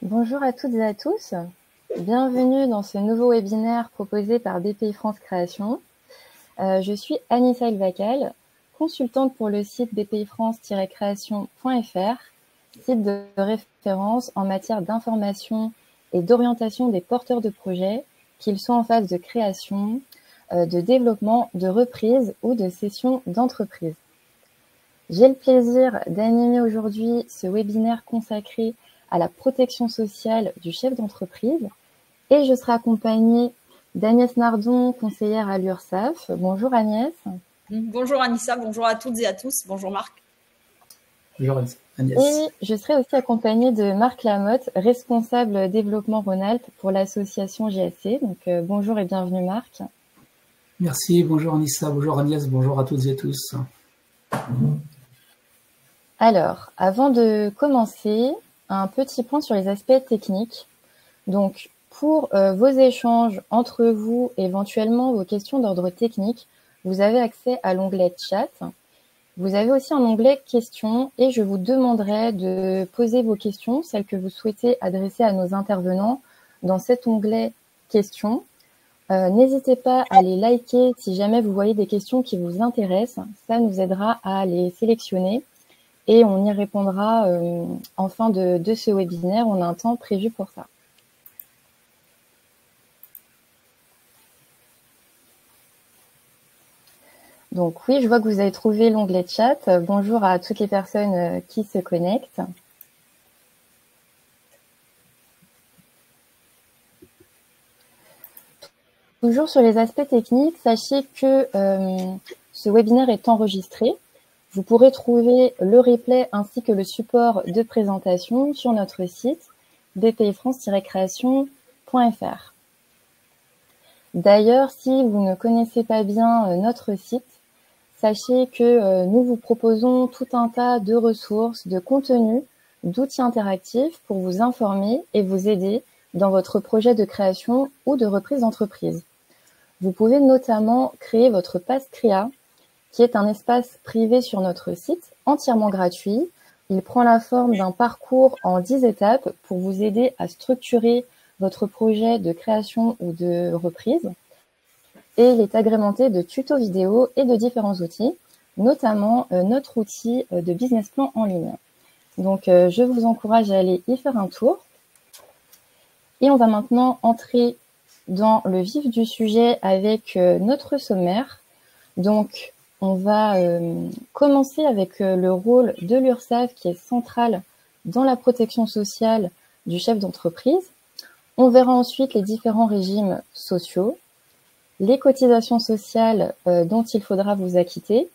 Bonjour à toutes et à tous. Bienvenue dans ce nouveau webinaire proposé par BPI France Création. Je suis Anissa Elvacal, consultante pour le site bpifrance-création.fr, site de référence en matière d'information et d'orientation des porteurs de projets, qu'ils soient en phase de création, de développement, de reprise ou de cession d'entreprise. J'ai le plaisir d'animer aujourd'hui ce webinaire consacré à la protection sociale du chef d'entreprise et je serai accompagnée d'Agnès Nardon, conseillère à l'URSSAF. Bonjour Agnès. Bonjour Anissa, bonjour à toutes et à tous. Bonjour Marc. Bonjour Agnès. Et je serai aussi accompagnée de Marc Lamotte, responsable développement Rhône-Alpes pour l'association JSC. Donc bonjour et bienvenue Marc. Merci, bonjour Anissa, bonjour Agnès, bonjour à toutes et tous. Alors, avant de commencer, un petit point sur les aspects techniques. Donc, pour vos échanges entre vous, éventuellement vos questions d'ordre technique, vous avez accès à l'onglet chat. Vous avez aussi un onglet questions et je vous demanderai de poser vos questions, celles que vous souhaitez adresser à nos intervenants, dans cet onglet questions. N'hésitez pas à les liker si jamais vous voyez des questions qui vous intéressent. Ça nous aidera à les sélectionner et on y répondra en fin de ce webinaire. On a un temps prévu pour ça. Donc oui, je vois que vous avez trouvé l'onglet chat. Bonjour à toutes les personnes qui se connectent. Toujours sur les aspects techniques, sachez que ce webinaire est enregistré. Vous pourrez trouver le replay ainsi que le support de présentation sur notre site bpifrance-création.fr. D'ailleurs, si vous ne connaissez pas bien notre site, sachez que nous vous proposons tout un tas de ressources, de contenus, d'outils interactifs pour vous informer et vous aider dans votre projet de création ou de reprise d'entreprise. Vous pouvez notamment créer votre passe CREA, qui est un espace privé sur notre site, entièrement gratuit. Il prend la forme d'un parcours en 10 étapes pour vous aider à structurer votre projet de création ou de reprise. Et il est agrémenté de tutos vidéo et de différents outils, notamment notre outil de business plan en ligne. Donc, je vous encourage à aller y faire un tour. Et on va maintenant entrer dans le vif du sujet avec notre sommaire. Donc, on va commencer avec le rôle de l'URSSAF qui est central dans la protection sociale du chef d'entreprise. On verra ensuite les différents régimes sociaux, les cotisations sociales dont il faudra vous acquitter,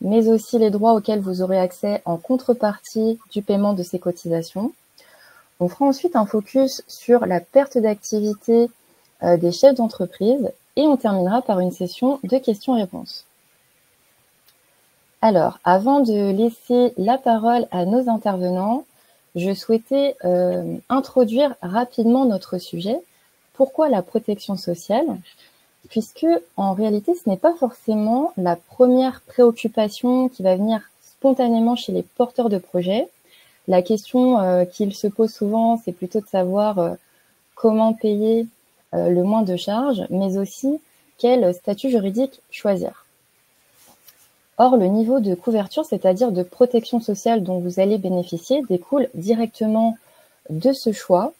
mais aussi les droits auxquels vous aurez accès en contrepartie du paiement de ces cotisations. On fera ensuite un focus sur la perte d'activité des chefs d'entreprise et on terminera par une session de questions-réponses. Alors, avant de laisser la parole à nos intervenants, je souhaitais introduire rapidement notre sujet. Pourquoi la protection sociale ? Puisque, en réalité, ce n'est pas forcément la première préoccupation qui va venir spontanément chez les porteurs de projets. La question qu'ils se posent souvent, c'est plutôt de savoir comment payer le moins de charges, mais aussi quel statut juridique choisir. Or, le niveau de couverture, c'est-à-dire de protection sociale dont vous allez bénéficier, découle directement de ce choix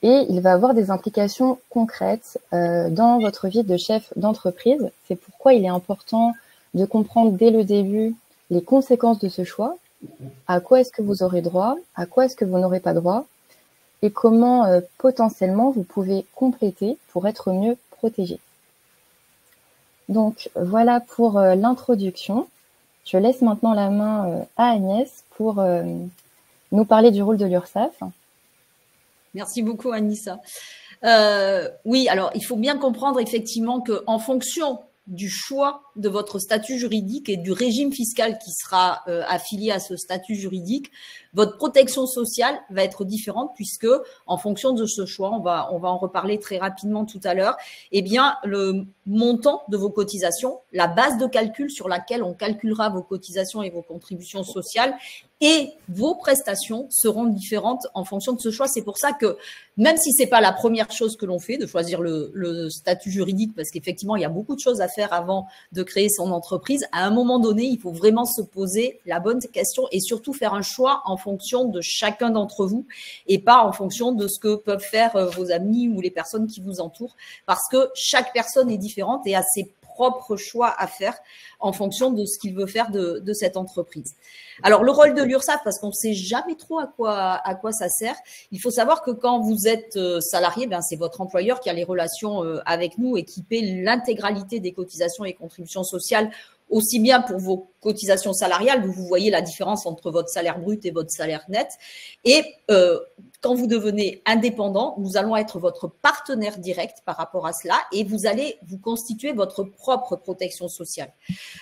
et il va avoir des implications concrètes dans votre vie de chef d'entreprise. C'est pourquoi il est important de comprendre dès le début les conséquences de ce choix, à quoi est-ce que vous aurez droit, à quoi est-ce que vous n'aurez pas droit et comment potentiellement vous pouvez compléter pour être mieux protégé. Donc, voilà pour l'introduction. Je laisse maintenant la main à Agnès pour nous parler du rôle de l'URSSAF. Merci beaucoup, Anissa. Oui, alors, il faut bien comprendre effectivement qu'en fonction du choix de votre statut juridique et du régime fiscal qui sera affilié à ce statut juridique, votre protection sociale va être différente puisque, en fonction de ce choix, on va en reparler très rapidement tout à l'heure, eh bien, le montant de vos cotisations, la base de calcul sur laquelle on calculera vos cotisations et vos contributions sociales et vos prestations seront différentes en fonction de ce choix. C'est pour ça que même si c'est pas la première chose que l'on fait, de choisir le statut juridique, parce qu'effectivement, il y a beaucoup de choses à faire avant de créer son entreprise, à un moment donné, il faut vraiment se poser la bonne question et surtout faire un choix en fonction de chacun d'entre vous et pas en fonction de ce que peuvent faire vos amis ou les personnes qui vous entourent, parce que chaque personne est différente et a ses propres choix à faire en fonction de ce qu'il veut faire de cette entreprise. Alors, le rôle de l'URSSAF, parce qu'on ne sait jamais trop à quoi ça sert, il faut savoir que quand vous êtes salarié, ben, c'est votre employeur qui a les relations avec nous et qui paie l'intégralité des cotisations et contributions sociales, aussi bien pour vos cotisations salariales, vous voyez la différence entre votre salaire brut et votre salaire net. Et quand vous devenez indépendant, nous allons être votre partenaire direct par rapport à cela et vous allez vous constituer votre propre protection sociale.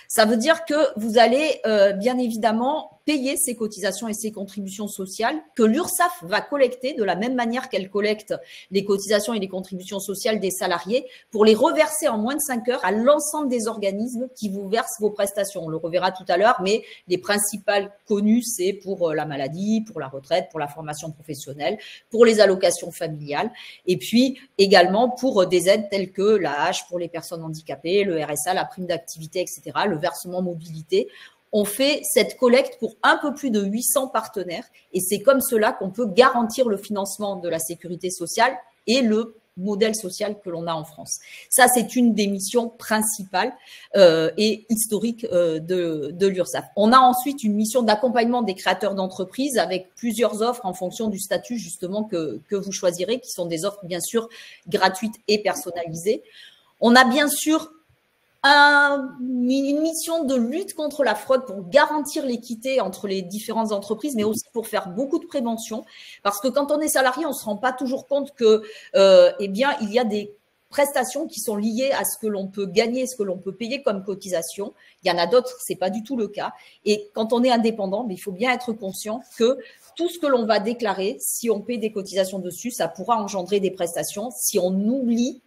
Ça veut dire que vous allez bien évidemment payer ces cotisations et ces contributions sociales que l'URSSAF va collecter de la même manière qu'elle collecte les cotisations et les contributions sociales des salariés pour les reverser en moins de 5 heures à l'ensemble des organismes qui vous versent vos prestations. On le reverra tout à l'heure, mais les principales connues, c'est pour la maladie, pour la retraite, pour la formation professionnelle, pour les allocations familiales et puis également pour des aides telles que la hache pour les personnes handicapées, le RSA, la prime d'activité, etc., le versement mobilité. On fait cette collecte pour un peu plus de 800 partenaires et c'est comme cela qu'on peut garantir le financement de la sécurité sociale et le modèle social que l'on a en France. Ça, c'est une des missions principales et historiques de l'URSSAF. On a ensuite une mission d'accompagnement des créateurs d'entreprises avec plusieurs offres en fonction du statut justement que vous choisirez, qui sont des offres bien sûr gratuites et personnalisées. On a bien sûr une mission de lutte contre la fraude pour garantir l'équité entre les différentes entreprises, mais aussi pour faire beaucoup de prévention. Parce que quand on est salarié, on ne se rend pas toujours compte que, eh bien, il y a des prestations qui sont liées à ce que l'on peut gagner, ce que l'on peut payer comme cotisation. Il y en a d'autres, c'est pas du tout le cas. Et quand on est indépendant, il faut bien être conscient que tout ce que l'on va déclarer, si on paie des cotisations dessus, ça pourra engendrer des prestations. Si on oublie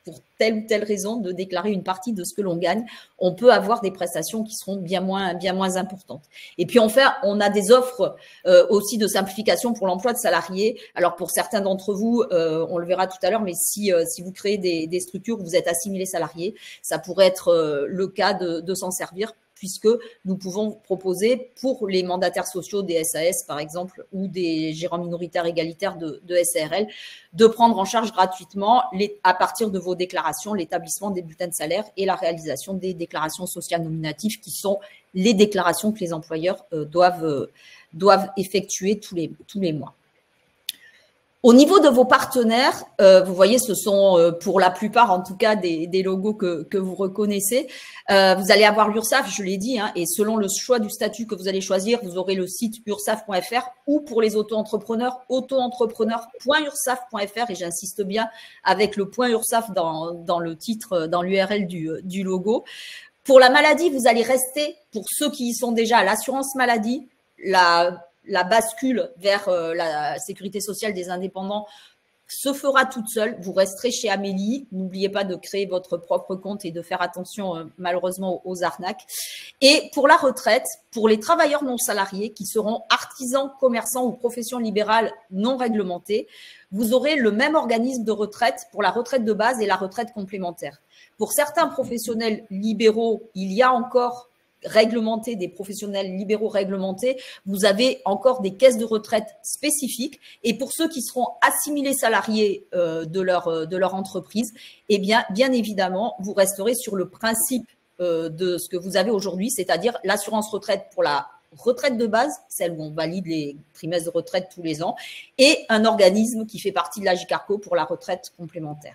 pour telle ou telle raison de déclarer une partie de ce que l'on gagne, on peut avoir des prestations qui seront bien moins importantes. Et puis enfin, on a des offres aussi de simplification pour l'emploi de salariés. Alors pour certains d'entre vous, on le verra tout à l'heure, mais si vous créez des structures où vous êtes assimilés salariés, ça pourrait être le cas de s'en servir, puisque nous pouvons proposer pour les mandataires sociaux des SAS, par exemple, ou des gérants minoritaires égalitaires de SARL, de prendre en charge gratuitement, à partir de vos déclarations, l'établissement des bulletins de salaire et la réalisation des déclarations sociales nominatives, qui sont les déclarations que les employeurs doivent effectuer tous les mois. Au niveau de vos partenaires, vous voyez, ce sont pour la plupart, en tout cas, des logos que vous reconnaissez. Vous allez avoir l'URSSAF, je l'ai dit, hein, et selon le choix du statut que vous allez choisir, vous aurez le site ursaf.fr ou pour les auto-entrepreneurs, auto-entrepreneur.ursaf.fr, et j'insiste bien avec le .ursaf dans le titre, dans l'URL du logo. Pour la maladie, vous allez rester, pour ceux qui y sont déjà, à l'assurance maladie, la bascule vers la sécurité sociale des indépendants se fera toute seule. Vous resterez chez Amélie. N'oubliez pas de créer votre propre compte et de faire attention malheureusement aux arnaques. Et pour la retraite, pour les travailleurs non salariés qui seront artisans, commerçants ou professions libérales non réglementées, vous aurez le même organisme de retraite pour la retraite de base et la retraite complémentaire. Pour certains professionnels libéraux, il y a encore réglementés, des professionnels libéraux réglementés, vous avez encore des caisses de retraite spécifiques. Et pour ceux qui seront assimilés salariés de leur entreprise, eh bien évidemment, vous resterez sur le principe de ce que vous avez aujourd'hui, c'est-à-dire l'assurance retraite pour la retraite de base, celle où on valide les trimestres de retraite tous les ans, et un organisme qui fait partie de l'AGICARCO pour la retraite complémentaire.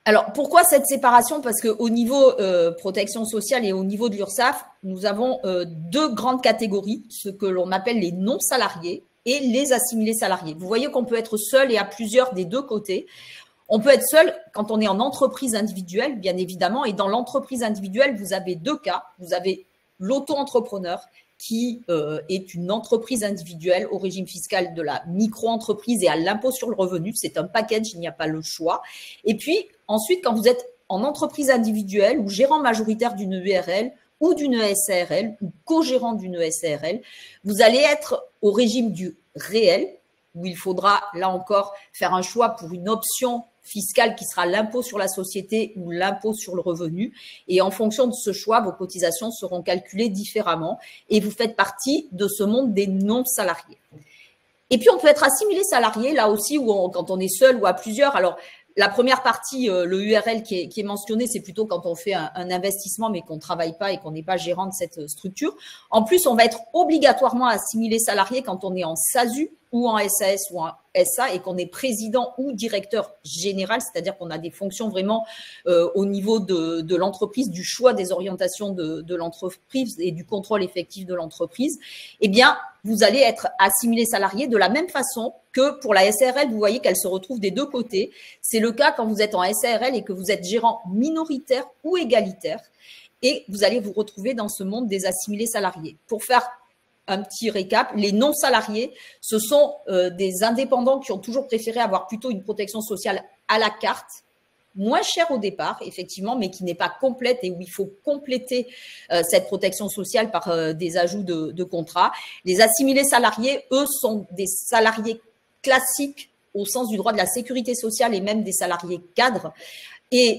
Alors, pourquoi cette séparation? Parce qu'au niveau protection sociale et au niveau de l'URSSAF, nous avons deux grandes catégories, ce que l'on appelle les non-salariés et les assimilés salariés. Vous voyez qu'on peut être seul et à plusieurs des deux côtés. On peut être seul quand on est en entreprise individuelle, bien évidemment, et dans l'entreprise individuelle, vous avez deux cas. Vous avez l'auto-entrepreneur qui est une entreprise individuelle au régime fiscal de la micro-entreprise et à l'impôt sur le revenu. C'est un package, il n'y a pas le choix. Et puis, ensuite, quand vous êtes en entreprise individuelle ou gérant majoritaire d'une URL ou d'une SARL ou co-gérant d'une SARL, vous allez être au régime du réel, où il faudra, là encore, faire un choix pour une option fiscale qui sera l'impôt sur la société ou l'impôt sur le revenu. Et en fonction de ce choix, vos cotisations seront calculées différemment et vous faites partie de ce monde des non-salariés. Et puis, on peut être assimilé salarié, là aussi, quand on est seul ou à plusieurs. Alors, la première partie, le URL qui est mentionné, c'est plutôt quand on fait un investissement, mais qu'on ne travaille pas et qu'on n'est pas gérant de cette structure. En plus, on va être obligatoirement assimilé salarié quand on est en SASU ou en SAS ou en SA et qu'on est président ou directeur général, c'est-à-dire qu'on a des fonctions vraiment au niveau de l'entreprise, du choix des orientations de l'entreprise et du contrôle effectif de l'entreprise. Eh bien, vous allez être assimilé salarié de la même façon que pour la SARL, vous voyez qu'elle se retrouve des deux côtés. C'est le cas quand vous êtes en SARL et que vous êtes gérant minoritaire ou égalitaire et vous allez vous retrouver dans ce monde des assimilés salariés. Pour faire un petit récap, les non-salariés, ce sont des indépendants qui ont toujours préféré avoir plutôt une protection sociale à la carte, moins chère au départ, effectivement, mais qui n'est pas complète et où il faut compléter cette protection sociale par des ajouts de contrats. Les assimilés salariés, eux, sont des salariés classiques au sens du droit de la sécurité sociale et même des salariés cadres,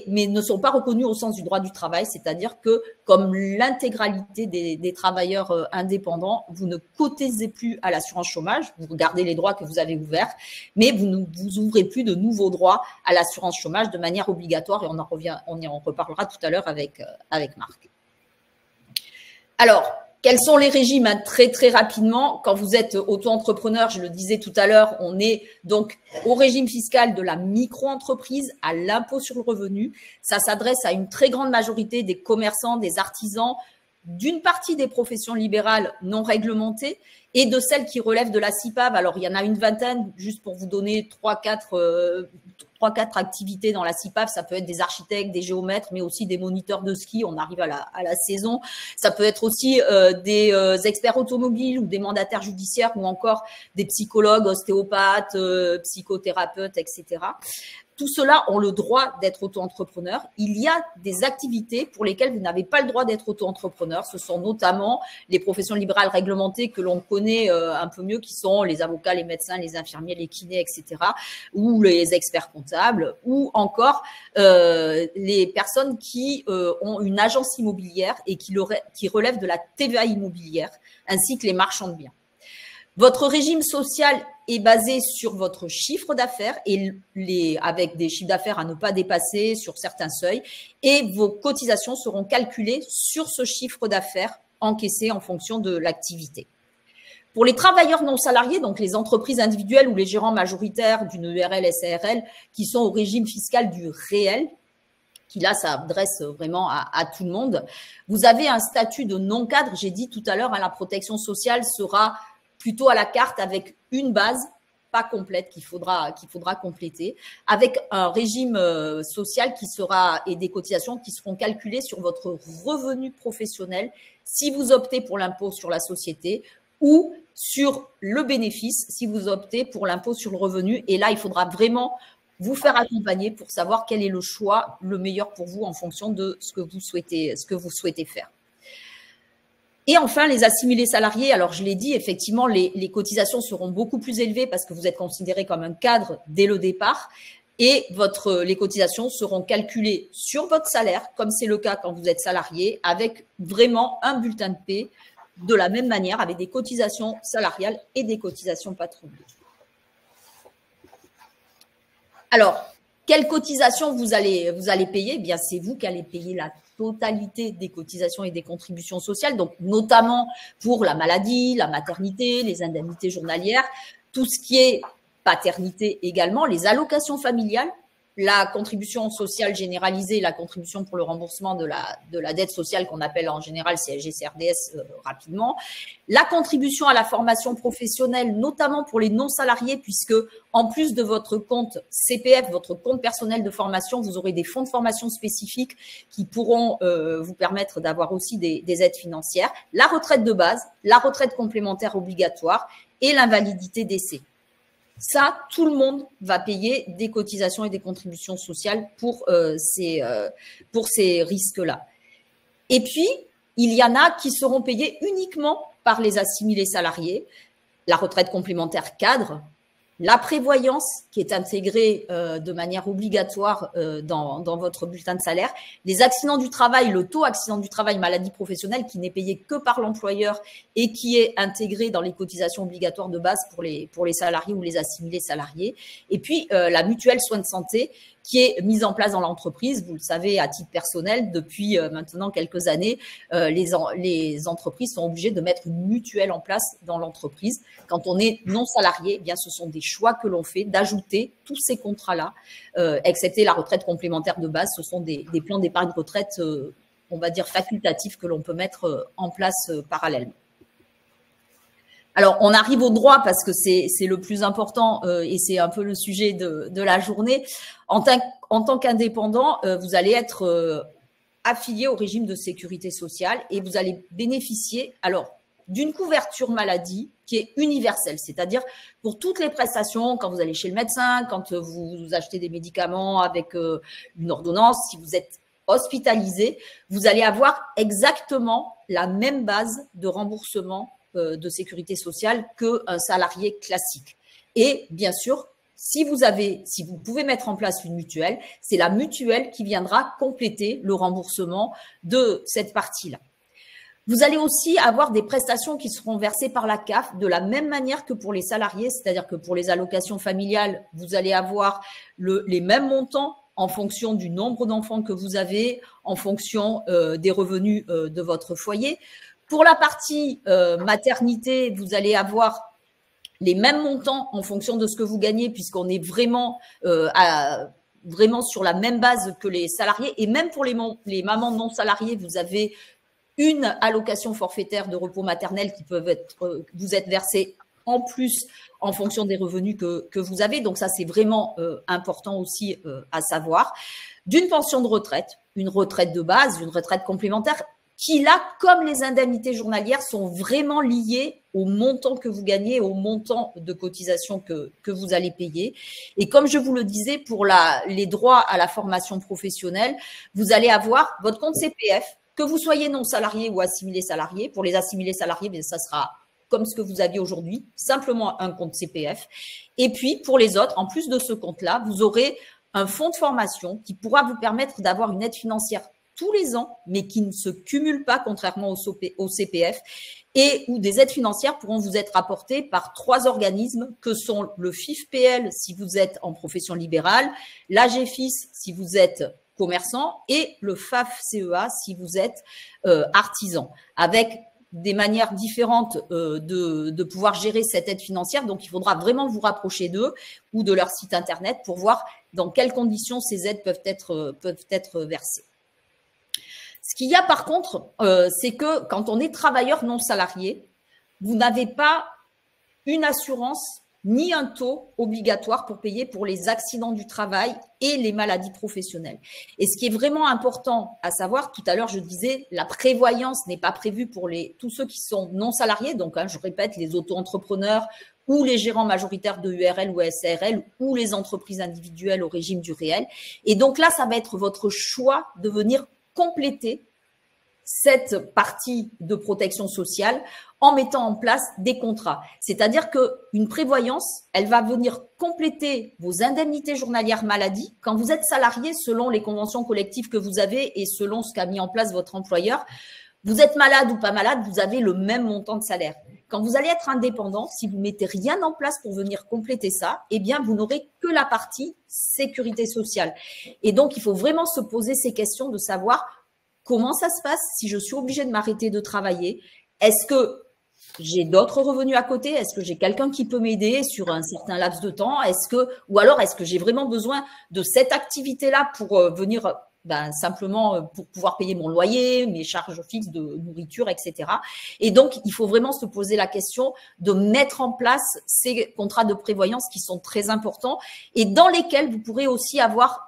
mais ne sont pas reconnus au sens du droit du travail, c'est-à-dire que, comme l'intégralité des travailleurs indépendants, vous ne cotisez plus à l'assurance chômage, vous gardez les droits que vous avez ouverts, mais vous ne vous ouvrez plus de nouveaux droits à l'assurance chômage de manière obligatoire, et on en reparlera tout à l'heure avec Marc. Alors, quels sont les régimes? Très, très rapidement, quand vous êtes auto-entrepreneur, je le disais tout à l'heure, on est donc au régime fiscal de la micro-entreprise, à l'impôt sur le revenu. Ça s'adresse à une très grande majorité des commerçants, des artisans, d'une partie des professions libérales non réglementées et de celles qui relèvent de la CIPAV. Alors, il y en a une vingtaine, juste pour vous donner 3-4 activités dans la CIPAV. Ça peut être des architectes, des géomètres, mais aussi des moniteurs de ski. On arrive à la saison. Ça peut être aussi des experts automobiles ou des mandataires judiciaires ou encore des psychologues, ostéopathes, psychothérapeutes, etc. Tout cela ont le droit d'être auto-entrepreneurs. Il y a des activités pour lesquelles vous n'avez pas le droit d'être auto-entrepreneur. Ce sont notamment les professions libérales réglementées que l'on connaît un peu mieux, qui sont les avocats, les médecins, les infirmiers, les kinés, etc., ou les experts comptables, ou encore les personnes qui ont une agence immobilière et qui relèvent de la TVA immobilière, ainsi que les marchands de biens. Votre régime social est basé sur votre chiffre d'affaires et avec des chiffres d'affaires à ne pas dépasser sur certains seuils, et vos cotisations seront calculées sur ce chiffre d'affaires encaissé en fonction de l'activité. Pour les travailleurs non salariés, donc les entreprises individuelles ou les gérants majoritaires d'une URL, SARL, qui sont au régime fiscal du réel, qui là s'adresse vraiment à tout le monde, vous avez un statut de non-cadre. J'ai dit tout à l'heure, la protection sociale sera plutôt à la carte avec une base pas complète qu'il faudra compléter, avec un régime social qui sera et des cotisations qui seront calculées sur votre revenu professionnel si vous optez pour l'impôt sur la société ou sur le bénéfice si vous optez pour l'impôt sur le revenu. Et là, il faudra vraiment vous faire accompagner pour savoir quel est le choix le meilleur pour vous en fonction de ce que vous souhaitez faire. Et enfin, les assimilés salariés, alors je l'ai dit, effectivement, les cotisations seront beaucoup plus élevées parce que vous êtes considéré comme un cadre dès le départ et les cotisations seront calculées sur votre salaire, comme c'est le cas quand vous êtes salarié, avec vraiment un bulletin de paie de la même manière, avec des cotisations salariales et des cotisations patronales. Alors, quelles cotisations vous allez payer? Eh bien, c'est vous qui allez payer la totalité des cotisations et des contributions sociales, donc notamment pour la maladie, la maternité, les indemnités journalières, tout ce qui est paternité également, les allocations familiales, la contribution sociale généralisée, la contribution pour le remboursement de la dette sociale qu'on appelle en général CSG-CRDS rapidement, la contribution à la formation professionnelle, notamment pour les non-salariés, puisque en plus de votre compte CPF, votre compte personnel de formation, vous aurez des fonds de formation spécifiques qui pourront vous permettre d'avoir aussi des aides financières, la retraite de base, la retraite complémentaire obligatoire et l'invalidité décès. Ça, tout le monde va payer des cotisations et des contributions sociales pour ces risques-là. Et puis, il y en a qui seront payés uniquement par les assimilés salariés, la retraite complémentaire cadre, la prévoyance qui est intégrée de manière obligatoire dans votre bulletin de salaire, les accidents du travail, le taux accident du travail, maladie professionnelle qui n'est payé que par l'employeur et qui est intégré dans les cotisations obligatoires de base pour les salariés ou les assimilés salariés. Et puis la mutuelle soins de santé qui est mise en place dans l'entreprise. Vous le savez, à titre personnel, depuis maintenant quelques années, les entreprises sont obligées de mettre une mutuelle en place dans l'entreprise. Quand on est non salarié, eh bien, ce sont des choix que l'on fait d'ajouter tous ces contrats-là, excepté la retraite complémentaire de base. Ce sont des plans d'épargne retraite, on va dire, facultatifs que l'on peut mettre en place parallèlement. Alors, on arrive au droit parce que c'est le plus important et c'est un peu le sujet de la journée. En tant qu'indépendant, vous allez être affilié au régime de sécurité sociale et vous allez bénéficier d'une couverture maladie qui est universelle, c'est-à-dire pour toutes les prestations, quand vous allez chez le médecin, quand vous achetez des médicaments avec une ordonnance, si vous êtes hospitalisé, vous allez avoir exactement la même base de remboursement de sécurité sociale qu'un salarié classique. Et bien sûr, si vous pouvez mettre en place une mutuelle, c'est la mutuelle qui viendra compléter le remboursement de cette partie-là. Vous allez aussi avoir des prestations qui seront versées par la CAF de la même manière que pour les salariés, c'est-à-dire que pour les allocations familiales, vous allez avoir les mêmes montants en fonction du nombre d'enfants que vous avez, en fonction des revenus de votre foyer. Pour la partie maternité, vous allez avoir les mêmes montants en fonction de ce que vous gagnez, puisqu'on est vraiment sur la même base que les salariés. Et même pour les mamans non salariées, vous avez une allocation forfaitaire de repos maternel qui vous être versée en plus en fonction des revenus que vous avez. Donc ça, c'est vraiment important aussi à savoir. D'une pension de retraite, une retraite de base, une retraite complémentaire, qui là, comme les indemnités journalières, sont vraiment liées au montant que vous gagnez, au montant de cotisation que vous allez payer. Et comme je vous le disais, pour les droits à la formation professionnelle, vous allez avoir votre compte CPF, que vous soyez non salarié ou assimilé salarié. Pour les assimilés salariés, bien, ça sera comme ce que vous aviez aujourd'hui, simplement un compte CPF. Et puis, pour les autres, en plus de ce compte-là, vous aurez un fonds de formation qui pourra vous permettre d'avoir une aide financière tous les ans, mais qui ne se cumule pas, contrairement au CPF, et où des aides financières pourront vous être apportées par 3 organismes que sont le FIFPL si vous êtes en profession libérale, l'AGFIS si vous êtes commerçant et le FAF-CEA si vous êtes artisan, avec des manières différentes de pouvoir gérer cette aide financière. Donc, il faudra vraiment vous rapprocher d'eux ou de leur site internet pour voir dans quelles conditions ces aides peuvent être versées. Ce qu'il y a par contre, c'est que quand on est travailleur non salarié, vous n'avez pas une assurance ni un taux obligatoire pour payer pour les accidents du travail et les maladies professionnelles. Et ce qui est vraiment important à savoir, tout à l'heure je disais, la prévoyance n'est pas prévue pour tous ceux qui sont non salariés, donc je répète, les auto-entrepreneurs ou les gérants majoritaires de URL ou SARL ou les entreprises individuelles au régime du réel. Et donc là, ça va être votre choix de venir compléter cette partie de protection sociale en mettant en place des contrats. C'est-à-dire qu'une prévoyance, elle va venir compléter vos indemnités journalières maladie. Quand vous êtes salarié, selon les conventions collectives que vous avez et selon ce qu'a mis en place votre employeur, vous êtes malade ou pas malade, vous avez le même montant de salaire. Quand vous allez être indépendant, si vous ne mettez rien en place pour venir compléter ça, eh bien, vous n'aurez que la partie sécurité sociale. Et donc, il faut vraiment se poser ces questions de savoir comment ça se passe si je suis obligée de m'arrêter de travailler. Est-ce que j'ai d'autres revenus à côté? Est-ce que j'ai quelqu'un qui peut m'aider sur un certain laps de temps? Ou alors, est-ce que j'ai vraiment besoin de cette activité-là pour venir simplement pour pouvoir payer mon loyer, mes charges fixes de nourriture, etc. Et donc, il faut vraiment se poser la question de mettre en place ces contrats de prévoyance qui sont très importants et dans lesquels vous pourrez aussi avoir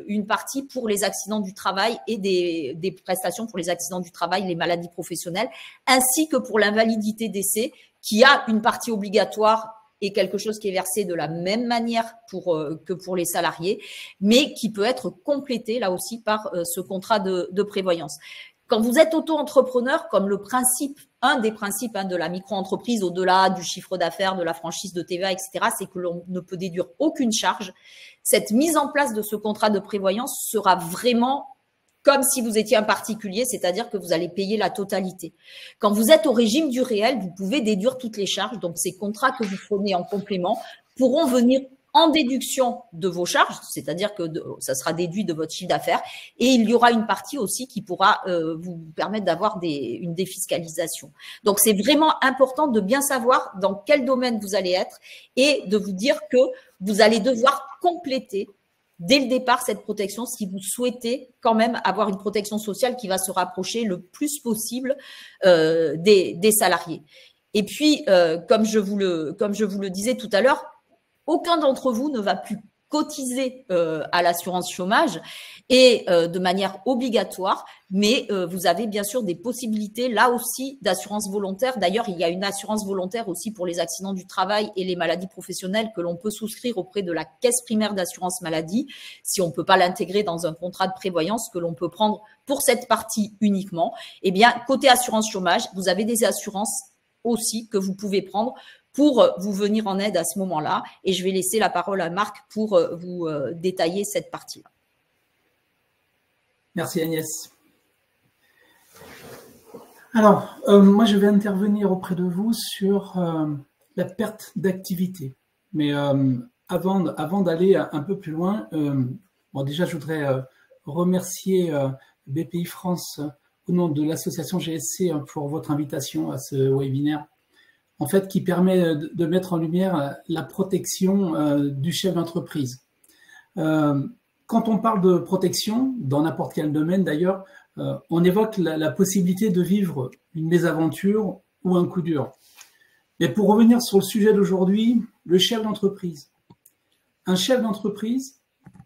une partie pour les accidents du travail et des prestations pour les accidents du travail, les maladies professionnelles, ainsi que pour l'invalidité décès, qui a une partie obligatoire et quelque chose qui est versé de la même manière que pour les salariés, mais qui peut être complété là aussi par ce contrat de prévoyance. Quand vous êtes auto-entrepreneur, comme un des principes de la micro-entreprise, au-delà du chiffre d'affaires, de la franchise de TVA, etc., c'est que l'on ne peut déduire aucune charge. Cette mise en place de ce contrat de prévoyance sera vraiment comme si vous étiez un particulier, c'est-à-dire que vous allez payer la totalité. Quand vous êtes au régime du réel, vous pouvez déduire toutes les charges. Donc, ces contrats que vous prenez en complément pourront venir en déduction de vos charges, c'est-à-dire que ça sera déduit de votre chiffre d'affaires, et il y aura une partie aussi qui pourra vous permettre d'avoir une défiscalisation. Donc, c'est vraiment important de bien savoir dans quel domaine vous allez être et de vous dire que vous allez devoir compléter dès le départ cette protection si vous souhaitez quand même avoir une protection sociale qui va se rapprocher le plus possible des salariés. Et puis, comme je vous le disais tout à l'heure, aucun d'entre vous ne va plus cotiser à l'assurance chômage et de manière obligatoire, mais vous avez bien sûr des possibilités là aussi d'assurance volontaire. D'ailleurs, il y a une assurance volontaire aussi pour les accidents du travail et les maladies professionnelles que l'on peut souscrire auprès de la caisse primaire d'assurance maladie, si on ne peut pas l'intégrer dans un contrat de prévoyance que l'on peut prendre pour cette partie uniquement. Eh bien, côté assurance chômage, vous avez des assurances aussi que vous pouvez prendre pour vous venir en aide à ce moment-là. Et je vais laisser la parole à Marc pour vous détailler cette partie-là. Merci Agnès. Alors, moi je vais intervenir auprès de vous sur la perte d'activité. Mais avant d'aller un peu plus loin, bon, déjà je voudrais remercier BPI France au nom de l'association GSC pour votre invitation à ce webinaire, en fait, qui permet de mettre en lumière la protection du chef d'entreprise. Quand on parle de protection, dans n'importe quel domaine d'ailleurs, on évoque la possibilité de vivre une mésaventure ou un coup dur. Mais pour revenir sur le sujet d'aujourd'hui, le chef d'entreprise. Un chef d'entreprise,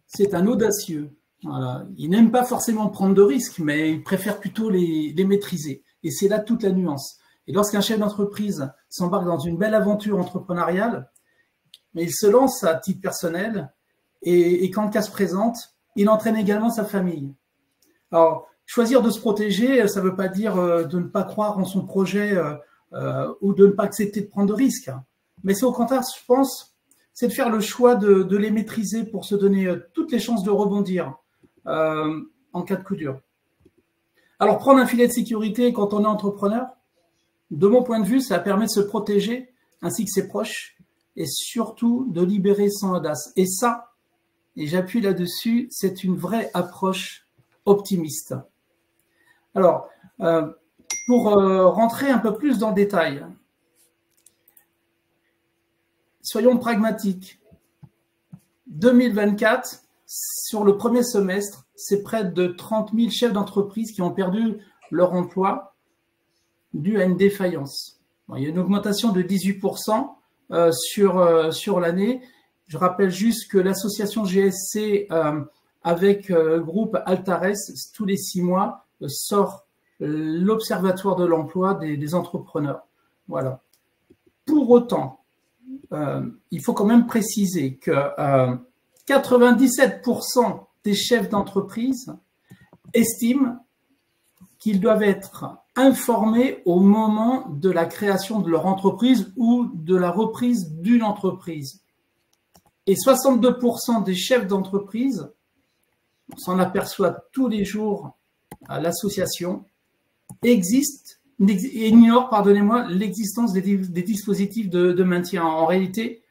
c'est un audacieux. Voilà. Il n'aime pas forcément prendre de risques, mais il préfère plutôt les maîtriser. Et c'est là toute la nuance. Et lorsqu'un chef d'entreprise s'embarque dans une belle aventure entrepreneuriale, il se lance à titre personnel et quand le cas se présente, il entraîne également sa famille. Alors, choisir de se protéger, ça ne veut pas dire de ne pas croire en son projet ou de ne pas accepter de prendre de risques. Mais c'est au contraire, je pense, c'est de faire le choix de les maîtriser pour se donner toutes les chances de rebondir en cas de coup dur. Alors, prendre un filet de sécurité quand on est entrepreneur, de mon point de vue, ça permet de se protéger, ainsi que ses proches, et surtout de libérer son audace. Et ça, et j'appuie là-dessus, c'est une vraie approche optimiste. Alors, pour rentrer un peu plus dans le détail, soyons pragmatiques. 2024, sur le premier semestre, c'est près de 30 000 chefs d'entreprise qui ont perdu leur emploi dû à une défaillance. Bon, il y a une augmentation de 18% sur l'année. Je rappelle juste que l'association GSC avec le groupe Altares, tous les 6 mois, sort l'Observatoire de l'emploi des entrepreneurs. Voilà. Pour autant, il faut quand même préciser que 97% des chefs d'entreprise estiment qu'ils doivent être informés au moment de la création de leur entreprise ou de la reprise d'une entreprise. Et 62% des chefs d'entreprise, on s'en aperçoit tous les jours à l'association, ignorent, pardonnez-moi, l'existence des dispositifs de maintien. En réalité,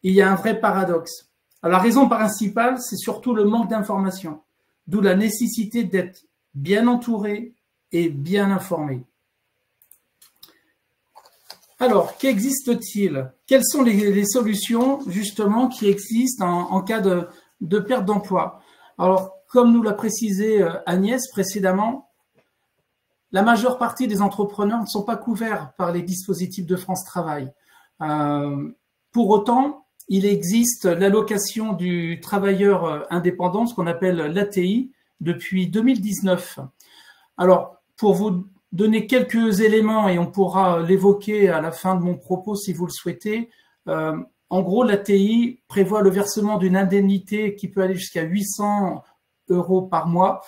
il y a un vrai paradoxe. Alors, la raison principale, c'est surtout le manque d'information, d'où la nécessité d'être bien entouré et bien informé. Alors, qu'existe-t-il? Quelles sont les solutions, justement, qui existent en cas de perte d'emploi? Alors, comme nous l'a précisé Agnès précédemment, la majeure partie des entrepreneurs ne sont pas couverts par les dispositifs de France Travail. Pour autant, il existe l'allocation du travailleur indépendant, ce qu'on appelle l'ATI, depuis 2019. Alors, pour vous donner quelques éléments, et on pourra l'évoquer à la fin de mon propos si vous le souhaitez, en gros, l'ATI prévoit le versement d'une indemnité qui peut aller jusqu'à 800 € par mois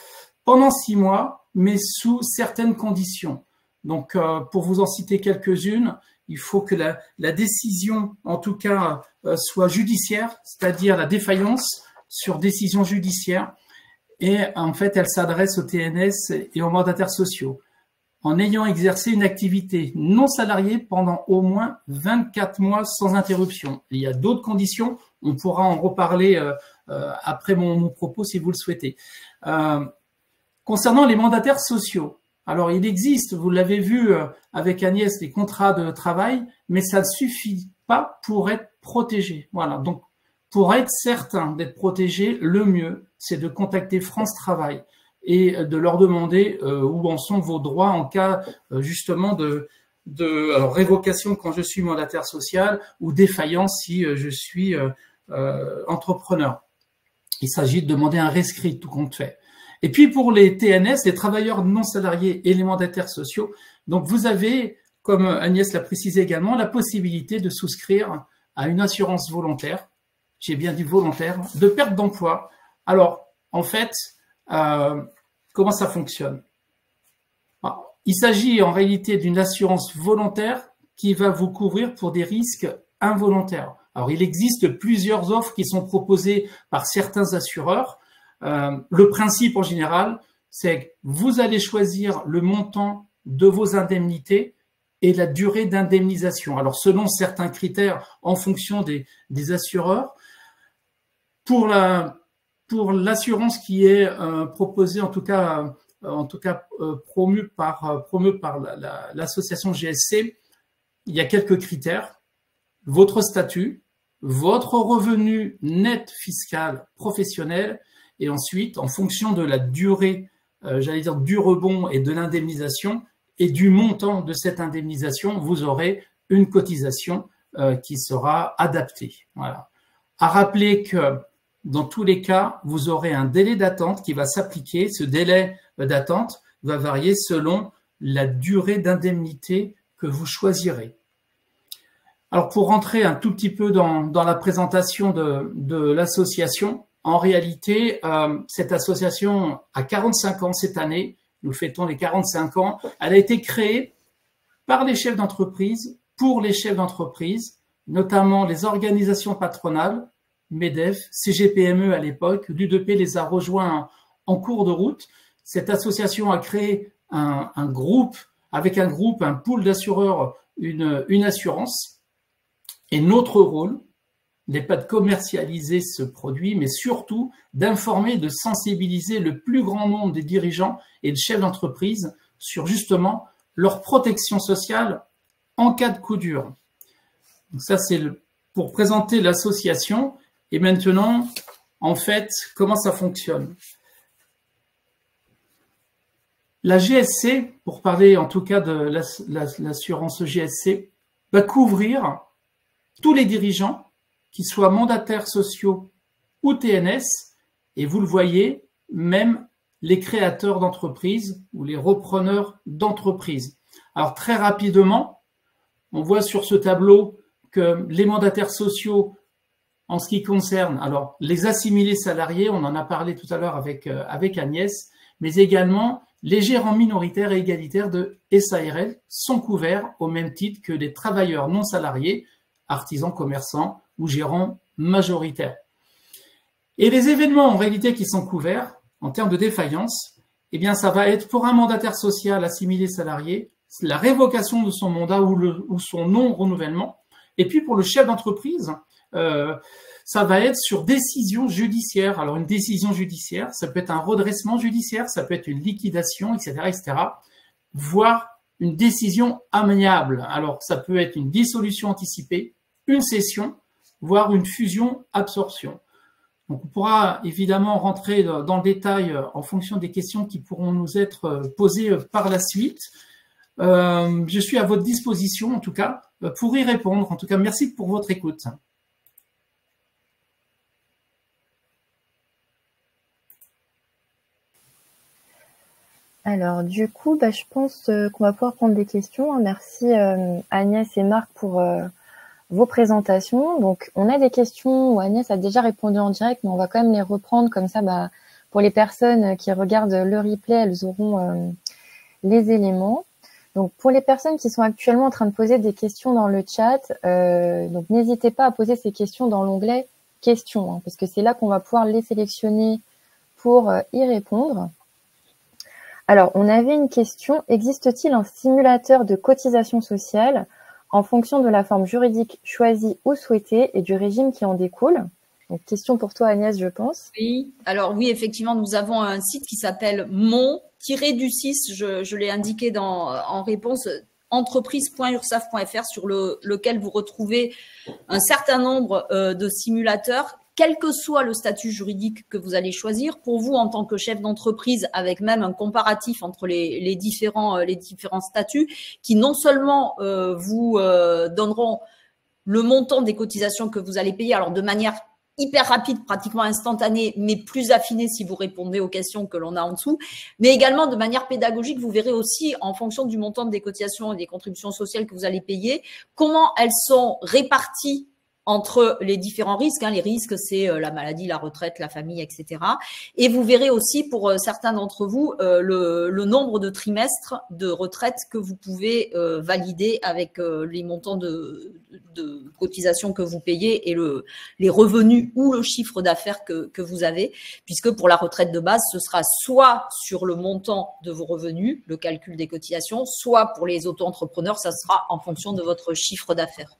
pendant 6 mois mais sous certaines conditions. Donc, pour vous en citer quelques-unes, il faut que la décision, en tout cas, soit judiciaire, c'est-à-dire la défaillance sur décision judiciaire. Et en fait, elle s'adresse aux TNS et aux mandataires sociaux. En ayant exercé une activité non salariée pendant au moins 24 mois sans interruption. Il y a d'autres conditions, on pourra en reparler après mon propos si vous le souhaitez. Concernant les mandataires sociaux, alors il existe, vous l'avez vu avec Agnès, les contrats de travail, mais ça ne suffit pas pour être protégé. Voilà, donc pour être certain d'être protégé, le mieux, c'est de contacter France Travail et de leur demander où en sont vos droits en cas justement de révocation quand je suis mandataire social ou défaillance si je suis entrepreneur. Il s'agit de demander un rescrit, tout compte fait. Et puis pour les TNS, les travailleurs non salariés et les mandataires sociaux, donc vous avez, comme Agnès l'a précisé également, la possibilité de souscrire à une assurance volontaire, j'ai bien dit volontaire, de perte d'emploi. Alors, en fait, comment ça fonctionne? Alors, il s'agit en réalité d'une assurance volontaire qui va vous couvrir pour des risques involontaires. Alors, il existe plusieurs offres qui sont proposées par certains assureurs. Le principe en général, c'est que vous allez choisir le montant de vos indemnités et la durée d'indemnisation. Alors, selon certains critères, en fonction des assureurs, pour l'assurance qui est proposée, en tout cas promue par l'association GSC, il y a quelques critères. Votre statut, votre revenu net fiscal professionnel, et ensuite, en fonction de la durée, j'allais dire du rebond et de l'indemnisation, et du montant de cette indemnisation, vous aurez une cotisation qui sera adaptée. Voilà. À rappeler que dans tous les cas, vous aurez un délai d'attente qui va s'appliquer. Ce délai d'attente va varier selon la durée d'indemnité que vous choisirez. Alors, pour rentrer un tout petit peu dans la présentation de l'association, en réalité, cette association a 45 ans cette année. Nous fêtons les 45 ans. Elle a été créée par les chefs d'entreprise, pour les chefs d'entreprise, notamment les organisations patronales, MEDEF, CGPME à l'époque. L'UDP les a rejoints en cours de route. Cette association a créé un groupe, un pool d'assureurs, une assurance. Et notre rôle n'est pas de commercialiser ce produit, mais surtout d'informer, de sensibiliser le plus grand nombre des dirigeants et de chefs d'entreprise sur justement leur protection sociale en cas de coup dur. Donc ça, c'est pour présenter l'association. Et maintenant, en fait, comment ça fonctionne? La GSC, pour parler en tout cas de l'assurance GSC, va couvrir tous les dirigeants, qu'ils soient mandataires sociaux ou TNS, et vous le voyez, même les créateurs d'entreprises ou les repreneurs d'entreprises. Alors très rapidement, on voit sur ce tableau que les mandataires sociaux, en ce qui concerne alors les assimilés salariés, on en a parlé tout à l'heure avec Agnès, mais également les gérants minoritaires et égalitaires de SARL sont couverts au même titre que les travailleurs non salariés, artisans, commerçants ou gérants majoritaires. Et les événements en réalité qui sont couverts en termes de défaillance, eh bien ça va être pour un mandataire social assimilé salarié, la révocation de son mandat ou son non-renouvellement. Et puis pour le chef d'entreprise, ça va être sur décision judiciaire. Alors une décision judiciaire, ça peut être un redressement judiciaire, ça peut être une liquidation, etc., voire une décision amiable. Alors ça peut être une dissolution anticipée, une cession, voire une fusion-absorption. Donc on pourra évidemment rentrer dans le détail en fonction des questions qui pourront nous être posées par la suite. Je suis à votre disposition en tout cas pour y répondre. En tout cas, merci pour votre écoute. Alors du coup, je pense qu'on va pouvoir prendre des questions. Merci Agnès et Marc pour vos présentations. Donc on a des questions où Agnès a déjà répondu en direct, mais on va quand même les reprendre comme ça Pour les personnes qui regardent le replay, elles auront les éléments. Donc, pour les personnes qui sont actuellement en train de poser des questions dans le chat, donc n'hésitez pas à poser ces questions dans l'onglet questions, hein, parce que c'est là qu'on va pouvoir les sélectionner pour y répondre. Alors, on avait une question. Existe-t-il un simulateur de cotisation sociale en fonction de la forme juridique choisie ou souhaitée et du régime qui en découle? Donc, question pour toi, Agnès, je pense. Oui, alors oui, effectivement, nous avons un site qui s'appelle mon-du-6, je l'ai indiqué en réponse, entreprise.ursaf.fr, sur lequel vous retrouvez un certain nombre de simulateurs, quel que soit le statut juridique que vous allez choisir. Pour vous, en tant que chef d'entreprise, avec même un comparatif entre les différents statuts, qui non seulement vous donneront le montant des cotisations que vous allez payer, alors de manière hyper rapide, pratiquement instantanée, mais plus affinée si vous répondez aux questions que l'on a en dessous, mais également de manière pédagogique, vous verrez aussi, en fonction du montant des cotisations et des contributions sociales que vous allez payer, comment elles sont réparties entre les différents risques. Les risques, c'est la maladie, la retraite, la famille, etc. Et vous verrez aussi, pour certains d'entre vous, le nombre de trimestres de retraite que vous pouvez valider avec les montants de cotisation que vous payez et les revenus ou le chiffre d'affaires que vous avez, puisque pour la retraite de base, ce sera soit sur le montant de vos revenus, le calcul des cotisations, soit pour les auto-entrepreneurs, ça sera en fonction de votre chiffre d'affaires.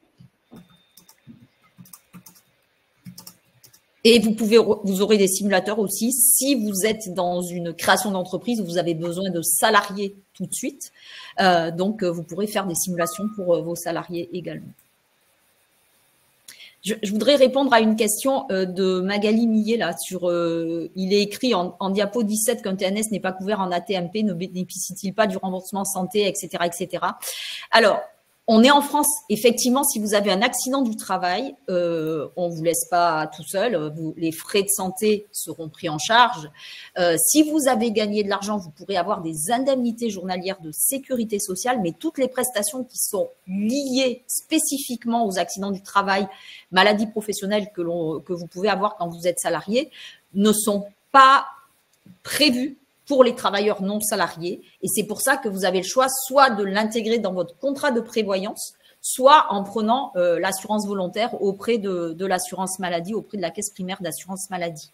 Et vous aurez des simulateurs aussi si vous êtes dans une création d'entreprise où vous avez besoin de salariés tout de suite. Donc, vous pourrez faire des simulations pour vos salariés également. Je voudrais répondre à une question de Magali Millet là sur il est écrit en diapo 17 qu'un TNS n'est pas couvert en AT-MP, ne bénéficie-t-il pas du remboursement santé, etc., etc. Alors, on est en France, effectivement, si vous avez un accident du travail, on vous laisse pas tout seul, les frais de santé seront pris en charge. Si vous avez gagné de l'argent, vous pourrez avoir des indemnités journalières de sécurité sociale, mais toutes les prestations qui sont liées spécifiquement aux accidents du travail, maladies professionnelles que vous pouvez avoir quand vous êtes salarié, ne sont pas prévues pour les travailleurs non salariés. Et c'est pour ça que vous avez le choix soit de l'intégrer dans votre contrat de prévoyance, soit en prenant l'assurance volontaire auprès de l'assurance maladie, auprès de la caisse primaire d'assurance maladie.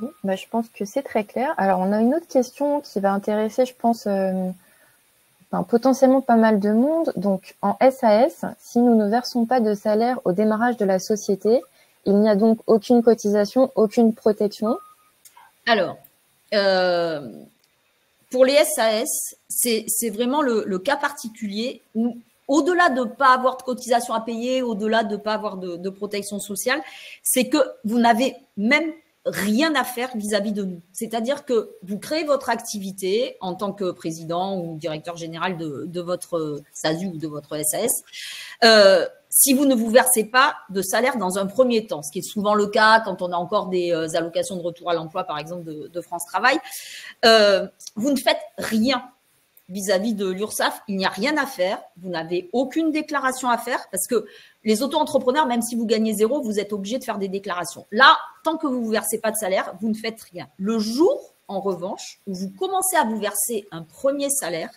Oui, bah, je pense que c'est très clair. Alors, on a une autre question qui va intéresser, je pense, potentiellement pas mal de monde. Donc, en SAS, si nous ne versons pas de salaire au démarrage de la société, il n'y a donc aucune cotisation, aucune protection? Alors, pour les SAS, c'est vraiment le cas particulier où, au-delà de ne pas avoir de cotisation à payer, au-delà de ne pas avoir de protection sociale, c'est que vous n'avez même rien à faire vis-à-vis de nous. C'est-à-dire que vous créez votre activité en tant que président ou directeur général de votre SASU ou de votre SAS. Si vous ne vous versez pas de salaire dans un premier temps, ce qui est souvent le cas quand on a encore des allocations de retour à l'emploi, par exemple, de France Travail, vous ne faites rien vis-à-vis de l'URSSAF. Il n'y a rien à faire. Vous n'avez aucune déclaration à faire parce que les auto-entrepreneurs, même si vous gagnez zéro, vous êtes obligé de faire des déclarations. Là, tant que vous ne vous versez pas de salaire, vous ne faites rien. Le jour, en revanche, où vous commencez à vous verser un premier salaire,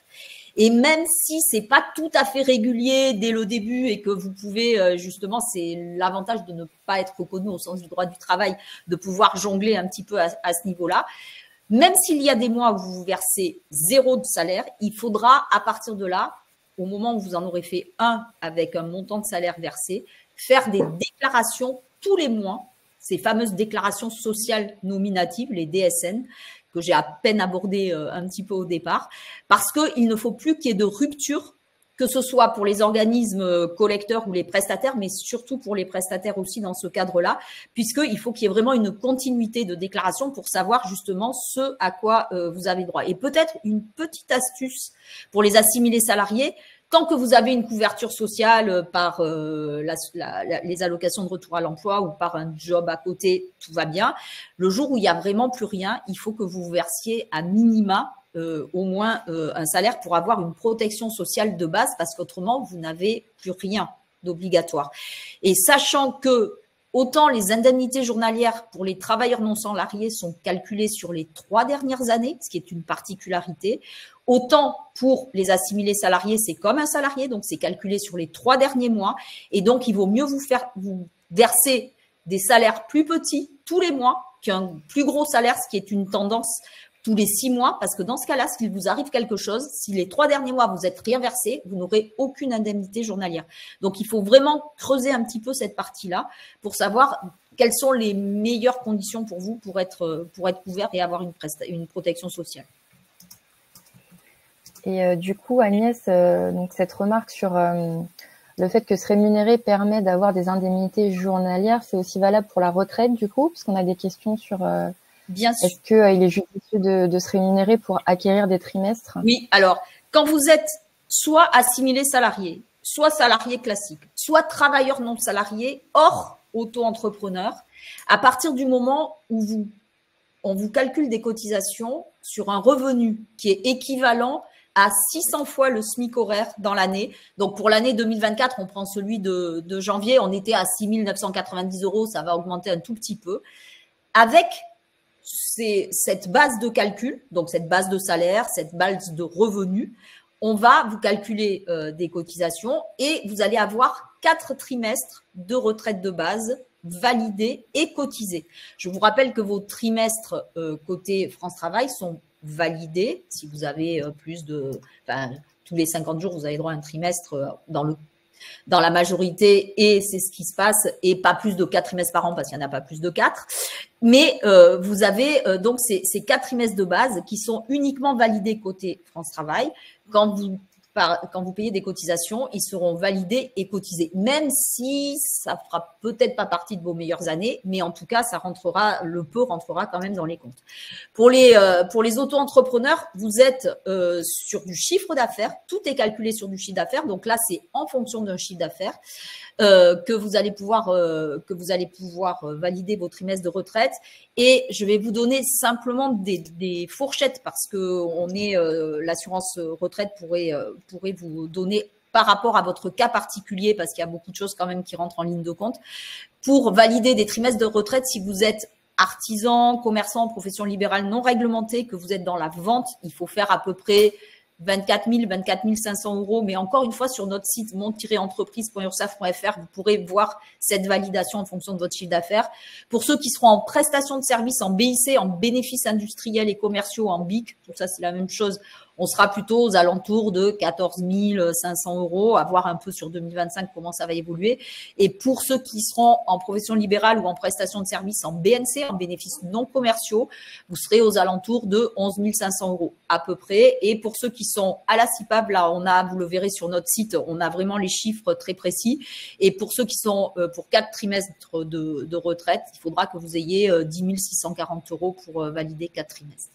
et même si c'est pas tout à fait régulier dès le début et que vous pouvez, justement, c'est l'avantage de ne pas être reconnu au sens du droit du travail, de pouvoir jongler un petit peu à ce niveau-là. Même s'il y a des mois où vous vous versez zéro de salaire, il faudra, à partir de là, au moment où vous en aurez fait un avec un montant de salaire versé, faire des déclarations tous les mois, ces fameuses déclarations sociales nominatives, les DSN, que j'ai à peine abordé un petit peu au départ, parce qu'il ne faut plus qu'il y ait de rupture, que ce soit pour les organismes collecteurs ou les prestataires, mais surtout pour les prestataires aussi dans ce cadre-là, puisqu'il faut qu'il y ait vraiment une continuité de déclaration pour savoir justement ce à quoi vous avez droit. Et peut-être une petite astuce pour les assimilés salariés, tant que vous avez une couverture sociale par les allocations de retour à l'emploi ou par un job à côté, tout va bien. Le jour où il n'y a vraiment plus rien, il faut que vous versiez à minima au moins un salaire pour avoir une protection sociale de base parce qu'autrement, vous n'avez plus rien d'obligatoire. Et sachant que autant les indemnités journalières pour les travailleurs non salariés sont calculées sur les 3 dernières années, ce qui est une particularité. Autant pour les assimilés salariés, c'est comme un salarié, donc c'est calculé sur les 3 derniers mois. Et donc, il vaut mieux vous verser des salaires plus petits tous les mois qu'un plus gros salaire, ce qui est une tendance tous les 6 mois, parce que dans ce cas-là, s'il vous arrive quelque chose, si les 3 derniers mois vous êtes rien versé, vous n'aurez aucune indemnité journalière. Donc, il faut vraiment creuser un petit peu cette partie-là pour savoir quelles sont les meilleures conditions pour vous pour être couvert et avoir une protection sociale. Et du coup, Agnès, donc cette remarque sur le fait que se rémunérer permet d'avoir des indemnités journalières, c'est aussi valable pour la retraite, du coup, parce qu'on a des questions sur Bien sûr. Est-ce qu'il est judicieux de se rémunérer pour acquérir des trimestres? Oui, alors, quand vous êtes soit assimilé salarié, soit salarié classique, soit travailleur non salarié, hors auto-entrepreneur, à partir du moment où on vous calcule des cotisations sur un revenu qui est équivalent à 600 fois le SMIC horaire dans l'année. Donc, pour l'année 2024, on prend celui de janvier, on était à 6 990 €, ça va augmenter un tout petit peu. Avec cette base de calcul, donc cette base de salaire, cette base de revenus, on va vous calculer des cotisations et vous allez avoir 4 trimestres de retraite de base validés et cotisés. Je vous rappelle que vos trimestres côté France Travail sont validés. Si vous avez tous les 50 jours, vous avez droit à un trimestre dans la majorité, et c'est ce qui se passe, et pas plus de 4 trimestres par an parce qu'il n'y en a pas plus de 4. Mais vous avez donc ces 4 trimestres de base qui sont uniquement validés côté France Travail. Quand vous payez des cotisations, ils seront validés et cotisés, même si ça fera peut-être pas partie de vos meilleures années, mais en tout cas, le peu rentrera quand même dans les comptes. Pour les auto-entrepreneurs, vous êtes sur du chiffre d'affaires, tout est calculé sur du chiffre d'affaires, donc là, c'est en fonction d'un chiffre d'affaires que vous allez pouvoir valider vos trimestres de retraite. Et je vais vous donner simplement des fourchettes parce que l'assurance retraite pourrait vous donner par rapport à votre cas particulier, parce qu'il y a beaucoup de choses quand même qui rentrent en ligne de compte, pour valider des trimestres de retraite. Si vous êtes artisan, commerçant, profession libérale non réglementée, que vous êtes dans la vente, il faut faire à peu près 24 500 €. Mais encore une fois, sur notre site mon-entreprise.ursaf.fr, vous pourrez voir cette validation en fonction de votre chiffre d'affaires. Pour ceux qui seront en prestation de services, en BIC, en bénéfices industriels et commerciaux, en BIC, tout ça c'est la même chose, on sera plutôt aux alentours de 14 500 €, à voir un peu sur 2025 comment ça va évoluer. Et pour ceux qui seront en profession libérale ou en prestation de services en BNC, en bénéfices non commerciaux, vous serez aux alentours de 11 500 € à peu près. Et pour ceux qui sont à la CIPAB, là, vous le verrez sur notre site, on a vraiment les chiffres très précis. Et pour ceux qui sont pour 4 trimestres de retraite, il faudra que vous ayez 10 640 € pour valider 4 trimestres.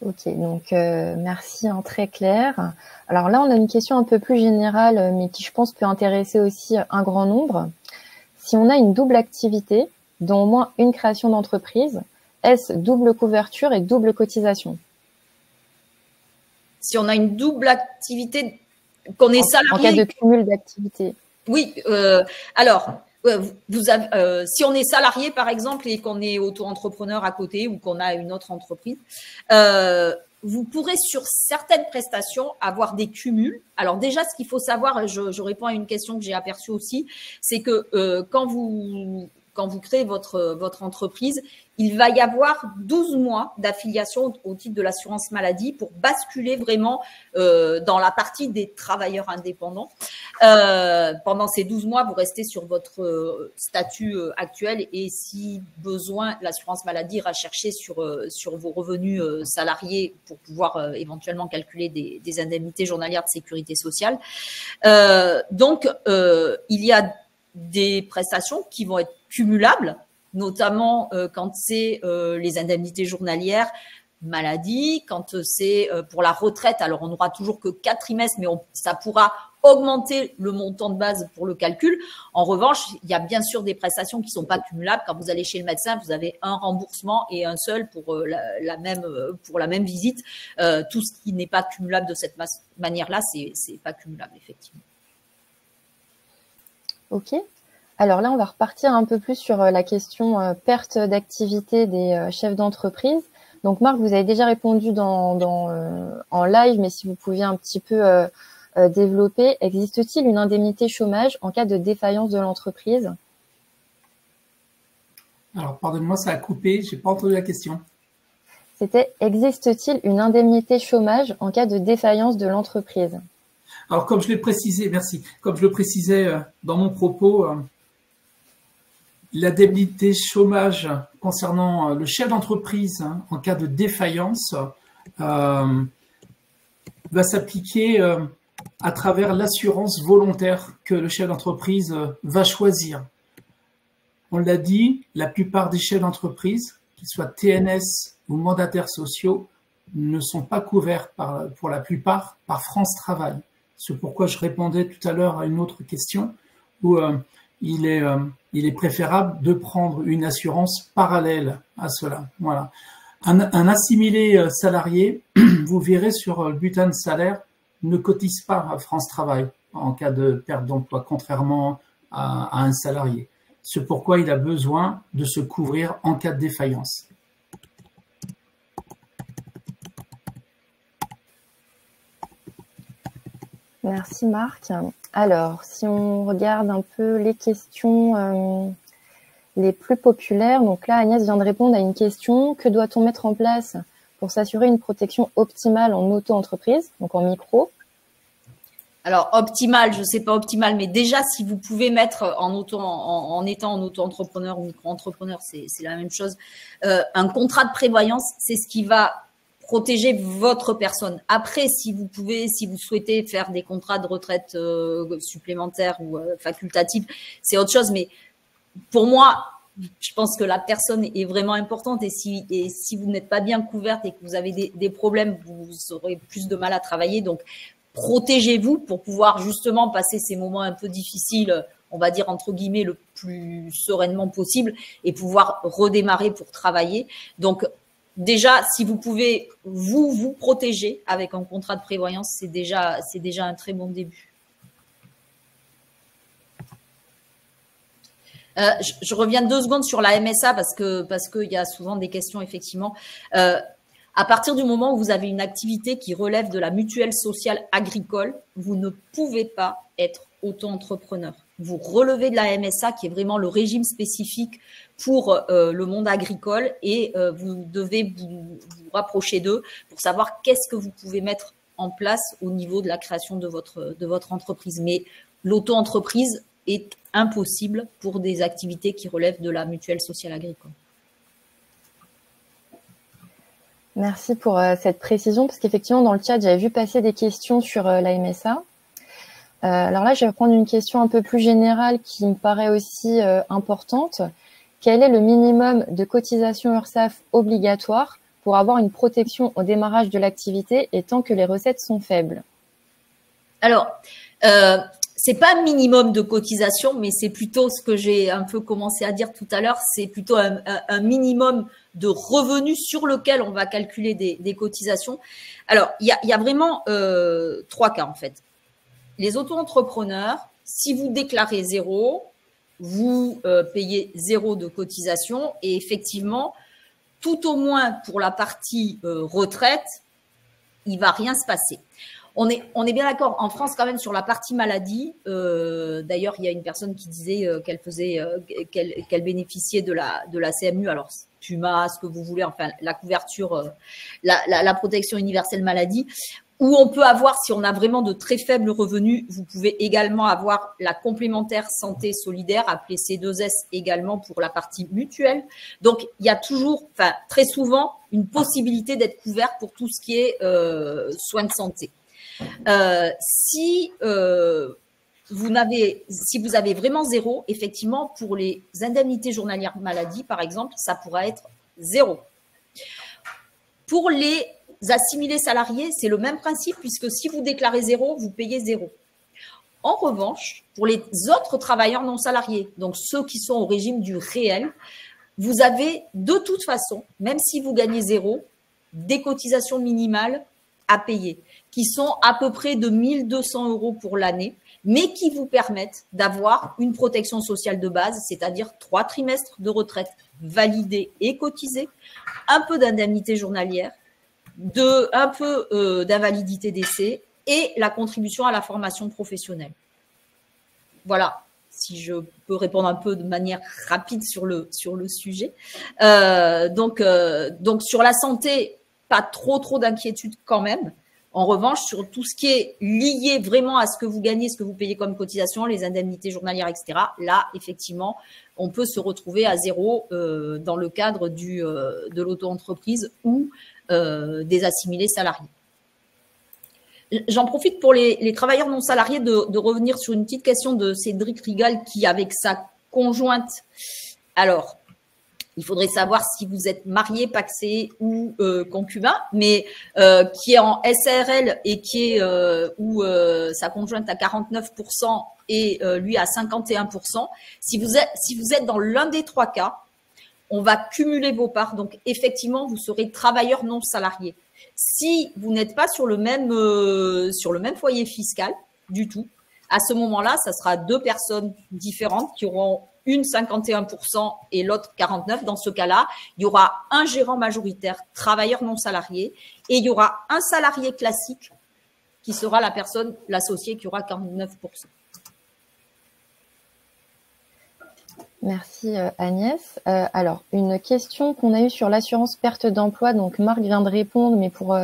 Ok, donc merci, très clair. Alors là, on a une question un peu plus générale, mais qui, je pense, peut intéresser aussi un grand nombre. Si on a une double activité, dont au moins une création d'entreprise, est-ce double couverture et double cotisation? Si on a une double activité, qu'on est salarié… En cas de cumul d'activités. Oui, alors… si on est salarié, par exemple, et qu'on est auto-entrepreneur à côté ou qu'on a une autre entreprise, vous pourrez sur certaines prestations avoir des cumuls. Alors déjà, ce qu'il faut savoir, je réponds à une question que j'ai aperçue aussi, c'est que quand vous créez votre entreprise, il va y avoir 12 mois d'affiliation au titre de l'assurance maladie pour basculer vraiment dans la partie des travailleurs indépendants. Pendant ces 12 mois, vous restez sur votre statut actuel, et si besoin, l'assurance maladie ira chercher sur vos revenus salariés pour pouvoir éventuellement calculer des indemnités journalières de sécurité sociale. Donc, il y a des prestations qui vont être cumulables, notamment quand c'est les indemnités journalières, maladie, quand c'est pour la retraite, alors on n'aura toujours que 4 trimestres, mais ça pourra augmenter le montant de base pour le calcul. En revanche, il y a bien sûr des prestations qui ne sont pas cumulables. Quand vous allez chez le médecin, vous avez un remboursement et un seul pour la même visite. Tout ce qui n'est pas cumulable de cette manière-là, c'est pas cumulable, effectivement. Ok. Alors là, on va repartir un peu plus sur la question perte d'activité des chefs d'entreprise. Donc Marc, vous avez déjà répondu en live, mais si vous pouviez un petit peu développer, existe-t-il une indemnité chômage en cas de défaillance de l'entreprise? Alors, pardonne-moi, ça a coupé, j'ai pas entendu la question. C'était, existe-t-il une indemnité chômage en cas de défaillance de l'entreprise? Alors, comme je l'ai précisé, merci, comme je le précisais dans mon propos, l'indemnité chômage concernant le chef d'entreprise en cas de défaillance va s'appliquer à travers l'assurance volontaire que le chef d'entreprise va choisir. On l'a dit, la plupart des chefs d'entreprise, qu'ils soient TNS ou mandataires sociaux, ne sont pas couverts pour la plupart par France Travail. C'est pourquoi je répondais tout à l'heure à une autre question où il est préférable de prendre une assurance parallèle à cela. Voilà. Un assimilé salarié, vous verrez sur le bulletin de salaire, ne cotise pas à France Travail en cas de perte d'emploi, contrairement à un salarié. C'est pourquoi il a besoin de se couvrir en cas de défaillance. Merci Marc. Alors, si on regarde un peu les questions les plus populaires, donc là Agnès vient de répondre à une question. Que doit-on mettre en place pour s'assurer une protection optimale en auto-entreprise, donc en micro? Alors, optimal, je ne sais pas optimal, mais déjà, si vous pouvez mettre en étant en auto-entrepreneur ou micro-entrepreneur, c'est la même chose. Un contrat de prévoyance, c'est ce qui va protéger votre personne. Après, si vous souhaitez faire des contrats de retraite supplémentaires ou facultatifs, c'est autre chose. Mais pour moi, je pense que la personne est vraiment importante et si vous n'êtes pas bien couverte et que vous avez des problèmes, vous aurez plus de mal à travailler. Donc, protégez-vous pour pouvoir justement passer ces moments un peu difficiles, on va dire entre guillemets, le plus sereinement possible et pouvoir redémarrer pour travailler. Donc, déjà, si vous pouvez vous protéger avec un contrat de prévoyance, c'est déjà un très bon début. Je reviens 2 secondes sur la MSA parce qu'il y a souvent des questions, effectivement. À partir du moment où vous avez une activité qui relève de la mutuelle sociale agricole, vous ne pouvez pas être auto-entrepreneur. Vous relevez de la MSA, qui est vraiment le régime spécifique pour le monde agricole, et vous devez vous rapprocher d'eux pour savoir qu'est-ce que vous pouvez mettre en place au niveau de la création de votre entreprise. Mais l'auto-entreprise est impossible pour des activités qui relèvent de la mutuelle sociale agricole. Merci pour cette précision, parce qu'effectivement, dans le chat, j'avais vu passer des questions sur la MSA. Alors là, je vais prendre une question un peu plus générale qui me paraît aussi importante. Quel est le minimum de cotisation URSSAF obligatoire pour avoir une protection au démarrage de l'activité et tant que les recettes sont faibles? Alors, c'est pas un minimum de cotisation, mais c'est plutôt ce que j'ai un peu commencé à dire tout à l'heure, c'est plutôt un minimum de revenus sur lequel on va calculer des cotisations. Alors, il y a vraiment 3 cas en fait. Les auto-entrepreneurs, si vous déclarez 0, vous payez 0 de cotisation et effectivement, tout au moins pour la partie retraite, il va rien se passer. On est bien d'accord en France quand même sur la partie maladie. D'ailleurs, il y a une personne qui disait qu'elle bénéficiait de la CMU. Alors, PUMA, ce que vous voulez, enfin la couverture, la protection universelle maladie. Où on peut avoir, si on a vraiment de très faibles revenus, vous pouvez également avoir la complémentaire santé solidaire, appelée C2S également pour la partie mutuelle. Donc, il y a toujours, enfin très souvent, une possibilité d'être couvert pour tout ce qui est soins de santé. Si vous avez vraiment 0, effectivement, pour les indemnités journalières maladie, par exemple, ça pourra être 0. Pour les assimilés salariés, c'est le même principe puisque si vous déclarez 0, vous payez 0. En revanche, pour les autres travailleurs non salariés, donc ceux qui sont au régime du réel, vous avez de toute façon, même si vous gagnez 0, des cotisations minimales à payer qui sont à peu près de 1 200 € pour l'année. mais qui vous permettent d'avoir une protection sociale de base, c'est-à-dire 3 trimestres de retraite validés et cotisés, un peu d'indemnité journalière, un peu d'invalidité d'essai et la contribution à la formation professionnelle. Voilà, si je peux répondre un peu de manière rapide sur le sujet. Donc, sur la santé, pas trop d'inquiétude quand même. En revanche, sur tout ce qui est lié vraiment à ce que vous gagnez, ce que vous payez comme cotisation, les indemnités journalières, etc., là, effectivement, on peut se retrouver à zéro dans le cadre de l'auto-entreprise ou des assimilés salariés. J'en profite pour les travailleurs non salariés de revenir sur une petite question de Cédric Rigal qui, avec sa conjointe, alors, il faudrait savoir si vous êtes marié, pacsé ou concubin, mais qui est en SARL et qui est où sa conjointe à 49% et lui à 51%. Si vous êtes dans l'un des 3 cas, on va cumuler vos parts. Donc, effectivement, vous serez travailleur non salarié. Si vous n'êtes pas sur le même foyer fiscal du tout, à ce moment-là, ça sera 2 personnes différentes qui auront une 51% et l'autre 49%. Dans ce cas-là, il y aura un gérant majoritaire, travailleur non salarié, et il y aura un salarié classique qui sera l'associé qui aura 49%. Merci Agnès. Alors, une question qu'on a eue sur l'assurance perte d'emploi, donc Marc vient de répondre, mais pour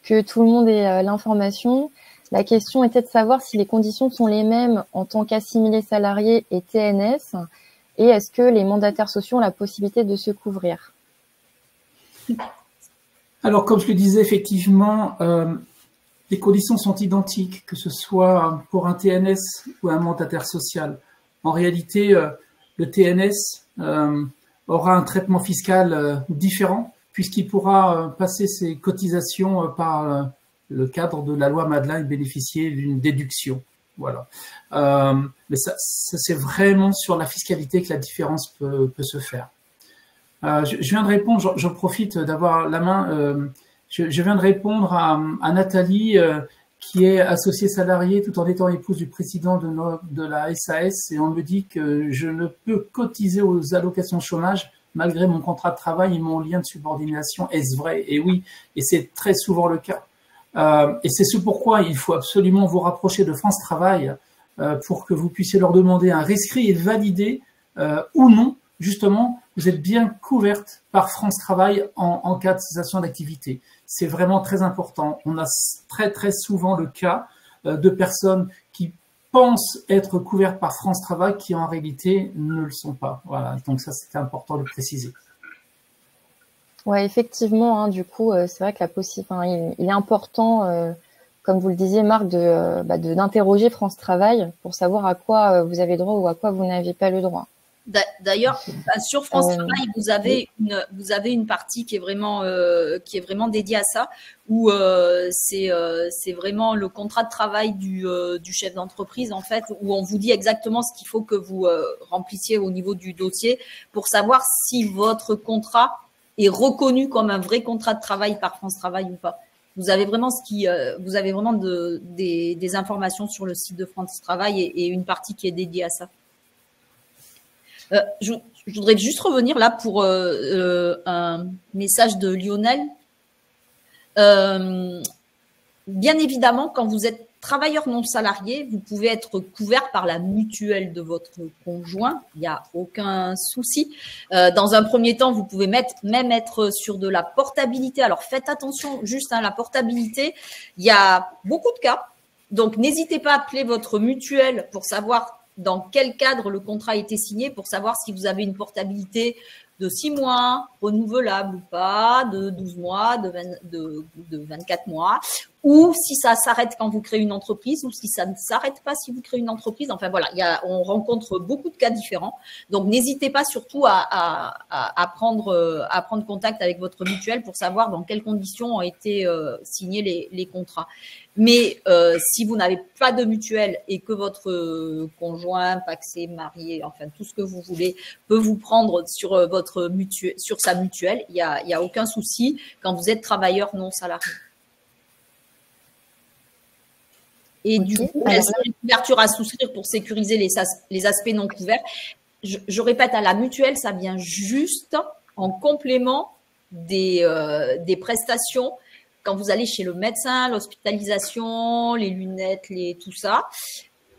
que tout le monde ait l'information, la question était de savoir si les conditions sont les mêmes en tant qu'assimilés salariés et TNS, et est-ce que les mandataires sociaux ont la possibilité de se couvrir? Alors, comme je le disais, effectivement, les conditions sont identiques, que ce soit pour un TNS ou un mandataire social. En réalité, le TNS aura un traitement fiscal différent, puisqu'il pourra passer ses cotisations par le cadre de la loi Madelin et bénéficier d'une déduction. Voilà. Mais ça c'est vraiment sur la fiscalité que la différence peut se faire. Je viens de répondre, j'en profite d'avoir la main, je viens de répondre à Nathalie, qui est associée salariée tout en étant épouse du président de la SAS, et on me dit que je ne peux cotiser aux allocations chômage malgré mon contrat de travail et mon lien de subordination. Est-ce vrai? Et oui, et c'est très souvent le cas. Et c'est ce pourquoi il faut absolument vous rapprocher de France Travail pour que vous puissiez leur demander un rescrit et valider ou non, justement, vous êtes bien couverte par France Travail en cas de cessation d'activité. C'est vraiment très important. On a très souvent le cas de personnes qui pensent être couvertes par France Travail qui en réalité ne le sont pas. Voilà, donc ça c'était important de le préciser. Ouais, effectivement, du coup, c'est vrai que il est important, comme vous le disiez, Marc, d'interroger France Travail pour savoir à quoi vous avez droit ou à quoi vous n'avez pas le droit. D'ailleurs, sur France Travail, vous avez une partie qui est vraiment dédiée à ça, où c'est vraiment le contrat de travail du chef d'entreprise en fait, où on vous dit exactement ce qu'il faut que vous remplissiez au niveau du dossier pour savoir si votre contrat est reconnu comme un vrai contrat de travail par France Travail ou pas. Vous avez vraiment des informations sur le site de France Travail et une partie qui est dédiée à ça. Je voudrais juste revenir là pour un message de Lionel. Bien évidemment, quand vous êtes travailleur non salarié, vous pouvez être couvert par la mutuelle de votre conjoint. Il n'y a aucun souci. Dans un premier temps, vous pouvez même être sur de la portabilité. Alors, faites attention juste la portabilité. Il y a beaucoup de cas. Donc, n'hésitez pas à appeler votre mutuelle pour savoir dans quel cadre le contrat a été signé, pour savoir si vous avez une portabilité de 6 mois, renouvelable ou pas, de 12 mois, de 24 mois, ou si ça s'arrête quand vous créez une entreprise, ou si ça ne s'arrête pas si vous créez une entreprise. Enfin voilà, on rencontre beaucoup de cas différents. Donc n'hésitez pas surtout à prendre contact avec votre mutuelle pour savoir dans quelles conditions ont été signés les contrats. Mais si vous n'avez pas de mutuelle et que votre conjoint, pacsé, marié, enfin tout ce que vous voulez, peut vous prendre sur sur sa mutuelle, il y a aucun souci quand vous êtes travailleur non salarié. Et du coup, est-ce que couverture à souscrire pour sécuriser les aspects non couverts. Je répète, à la mutuelle, ça vient juste en complément des prestations quand vous allez chez le médecin, l'hospitalisation, les lunettes, tout ça.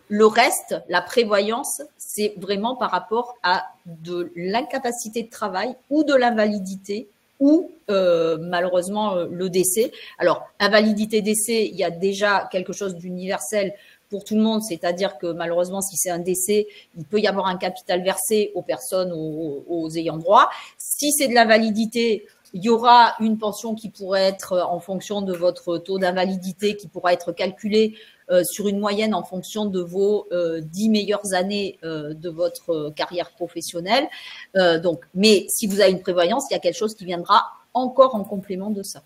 Le reste, la prévoyance, c'est vraiment par rapport à de l'incapacité de travail ou de l'invalidité ou malheureusement le décès. Alors, invalidité, décès, il y a déjà quelque chose d'universel pour tout le monde, c'est-à-dire que malheureusement, si c'est un décès, il peut y avoir un capital versé aux personnes, aux ayants droit. Si c'est de l'invalidité, il y aura une pension qui pourrait être en fonction de votre taux d'invalidité, qui pourra être calculée sur une moyenne en fonction de vos 10 meilleures années de votre carrière professionnelle. Donc, mais si vous avez une prévoyance, il y a quelque chose qui viendra encore en complément de ça.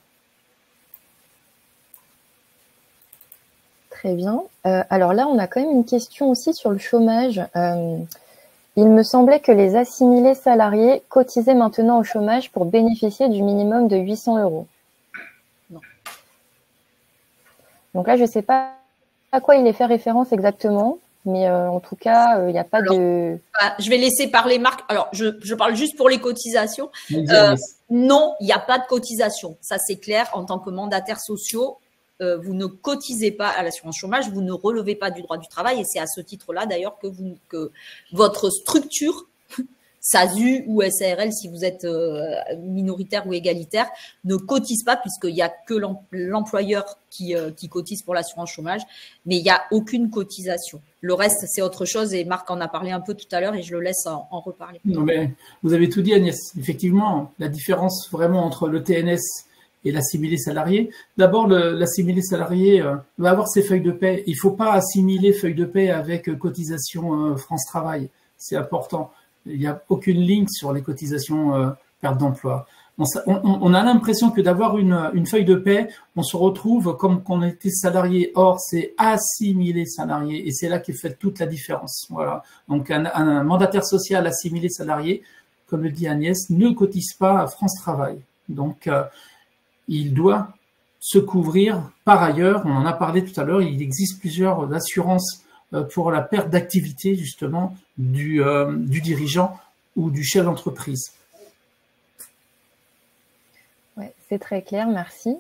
Très bien. Alors là, on a quand même une question aussi sur le chômage. Il me semblait que les assimilés salariés cotisaient maintenant au chômage pour bénéficier du minimum de 800 €. Non. Donc là, je ne sais pas à quoi il est fait référence exactement, mais en tout cas, il n'y a pas de… Je vais laisser parler Marc. Alors, je parle juste pour les cotisations. Non, il n'y a pas de cotisation. Ça, c'est clair. En tant que mandataires sociaux, vous ne cotisez pas à l'assurance chômage, vous ne relevez pas du droit du travail. Et c'est à ce titre-là, d'ailleurs, que votre structure, SASU ou SARL, si vous êtes minoritaire ou égalitaire, ne cotise pas puisqu'il n'y a que l'employeur qui cotise pour l'assurance chômage, mais il n'y a aucune cotisation. Le reste, c'est autre chose et Marc en a parlé un peu tout à l'heure et je le laisse en reparler. Non, mais vous avez tout dit, Agnès. Effectivement, la différence vraiment entre le TNS et l'assimilé salarié. D'abord, l'assimilé salarié va avoir ses feuilles de paie. Il ne faut pas assimiler feuilles de paie avec cotisation France Travail. C'est important. Il n'y a aucune ligne sur les cotisations perte d'emploi. On a l'impression que d'avoir une feuille de paie, on se retrouve comme qu'on était salarié. Or, c'est assimilé salarié et c'est là qu'est faite toute la différence. Voilà. Donc, un mandataire social assimilé salarié, comme le dit Agnès, ne cotise pas à France Travail. Donc, il doit se couvrir par ailleurs. On en a parlé tout à l'heure. Il existe plusieurs assurances pour la perte d'activité justement du dirigeant ou du chef d'entreprise. Ouais, c'est très clair, merci.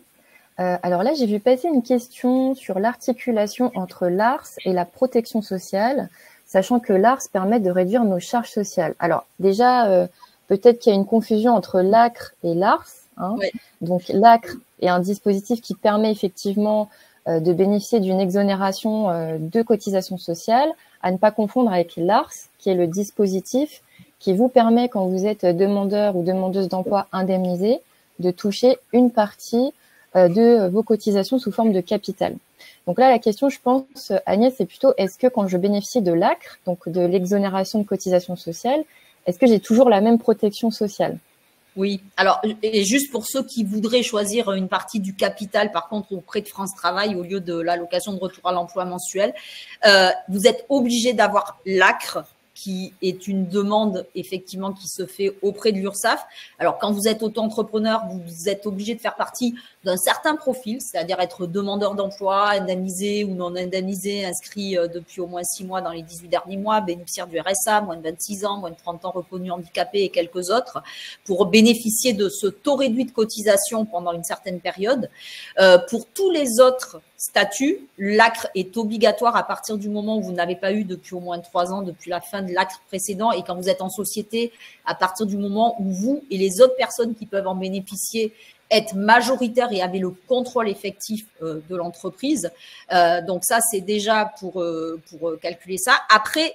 Alors là, j'ai vu passer une question sur l'articulation entre l'ARS et la protection sociale, sachant que l'ARS permet de réduire nos charges sociales. Alors déjà, peut-être qu'il y a une confusion entre l'ACRE et l'ARS. Hein. Ouais. Donc l'ACRE est un dispositif qui permet effectivement de bénéficier d'une exonération de cotisations sociales, à ne pas confondre avec l'ARS, qui est le dispositif qui vous permet, quand vous êtes demandeur ou demandeuse d'emploi indemnisé, de toucher une partie de vos cotisations sous forme de capital. Donc là, la question, je pense, Agnès, c'est plutôt, est-ce que quand je bénéficie de l'ACRE, donc de l'exonération de cotisations sociales, est-ce que j'ai toujours la même protection sociale ? Oui, alors, et juste pour ceux qui voudraient choisir une partie du capital, par contre, auprès de France Travail, au lieu de l'allocation de retour à l'emploi mensuel, vous êtes obligé d'avoir l'ACRE, qui est une demande effectivement qui se fait auprès de l'URSSAF. Alors, quand vous êtes auto-entrepreneur, vous êtes obligé de faire partie d'un certain profil, c'est-à-dire être demandeur d'emploi, indemnisé ou non indemnisé, inscrit depuis au moins 6 mois dans les 18 derniers mois, bénéficiaire du RSA, moins de 26 ans, moins de 30 ans, reconnu handicapé et quelques autres, pour bénéficier de ce taux réduit de cotisation pendant une certaine période. Pour tous les autres statuts, l'ACRE est obligatoire à partir du moment où vous n'avez pas eu depuis au moins 3 ans, depuis la fin de l'ACRE précédent, et quand vous êtes en société, à partir du moment où vous et les autres personnes qui peuvent en bénéficier êtes majoritaires et avez le contrôle effectif de l'entreprise. Donc ça, c'est déjà pour calculer ça. Après,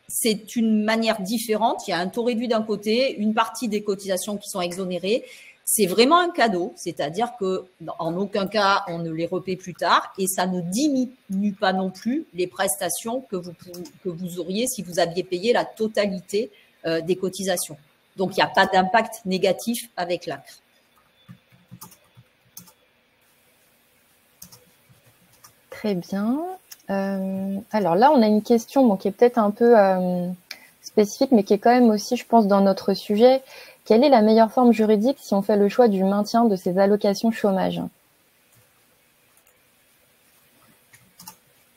c'est une manière différente. Il y a un taux réduit d'un côté, une partie des cotisations qui sont exonérées. C'est vraiment un cadeau, c'est-à-dire que en aucun cas on ne les repaie plus tard et ça ne diminue pas non plus les prestations que vous auriez si vous aviez payé la totalité des cotisations. Donc il n'y a pas d'impact négatif avec l'ACRE. Très bien. Alors là, on a une question qui est peut-être un peu spécifique, mais qui est quand même aussi, je pense, dans notre sujet. Quelle est la meilleure forme juridique si on fait le choix du maintien de ces allocations chômage ?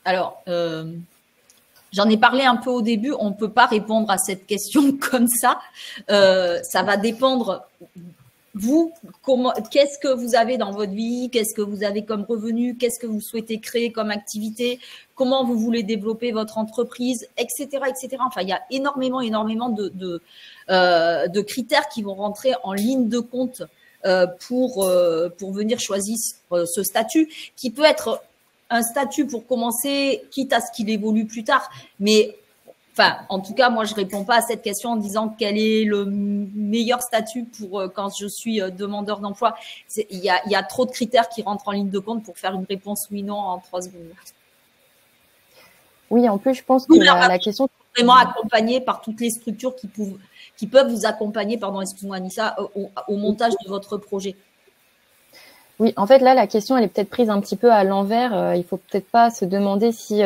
Alors, J'en ai parlé un peu au début, on ne peut pas répondre à cette question comme ça. Ça va dépendre, vous, qu'est-ce que vous avez dans votre vie, qu'est-ce que vous avez comme revenu, qu'est-ce que vous souhaitez créer comme activité, comment vous voulez développer votre entreprise, etc., etc. Enfin, il y a énormément de critères qui vont rentrer en ligne de compte pour venir choisir ce statut, qui peut être un statut pour commencer, quitte à ce qu'il évolue plus tard. Mais enfin, en tout cas, moi, je réponds pas à cette question en disant quel est le meilleur statut pour quand je suis demandeur d'emploi. Il y a trop de critères qui rentrent en ligne de compte pour faire une réponse oui/non en 3 secondes. Oui, en plus, je pense que la question… Vraiment accompagné par toutes les structures qui peuvent vous accompagner, pardon, excuse-moi Anissa, au montage de votre projet. Oui, en fait, là, la question, elle est peut-être prise un petit peu à l'envers. Il faut peut-être pas se demander si,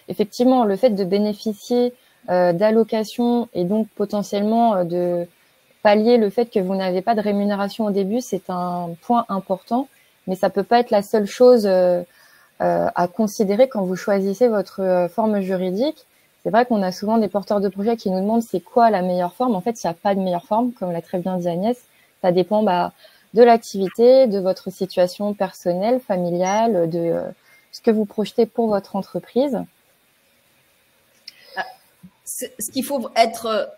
effectivement, le fait de bénéficier d'allocations et donc potentiellement de pallier le fait que vous n'avez pas de rémunération au début, c'est un point important, mais ça peut pas être la seule chose à considérer quand vous choisissez votre forme juridique. C'est vrai qu'on a souvent des porteurs de projets qui nous demandent c'est quoi la meilleure forme. En fait, il n'y a pas de meilleure forme, comme l'a très bien dit Agnès. Ça dépend de l'activité, de votre situation personnelle, familiale, de ce que vous projetez pour votre entreprise. Ce qu'il faut être…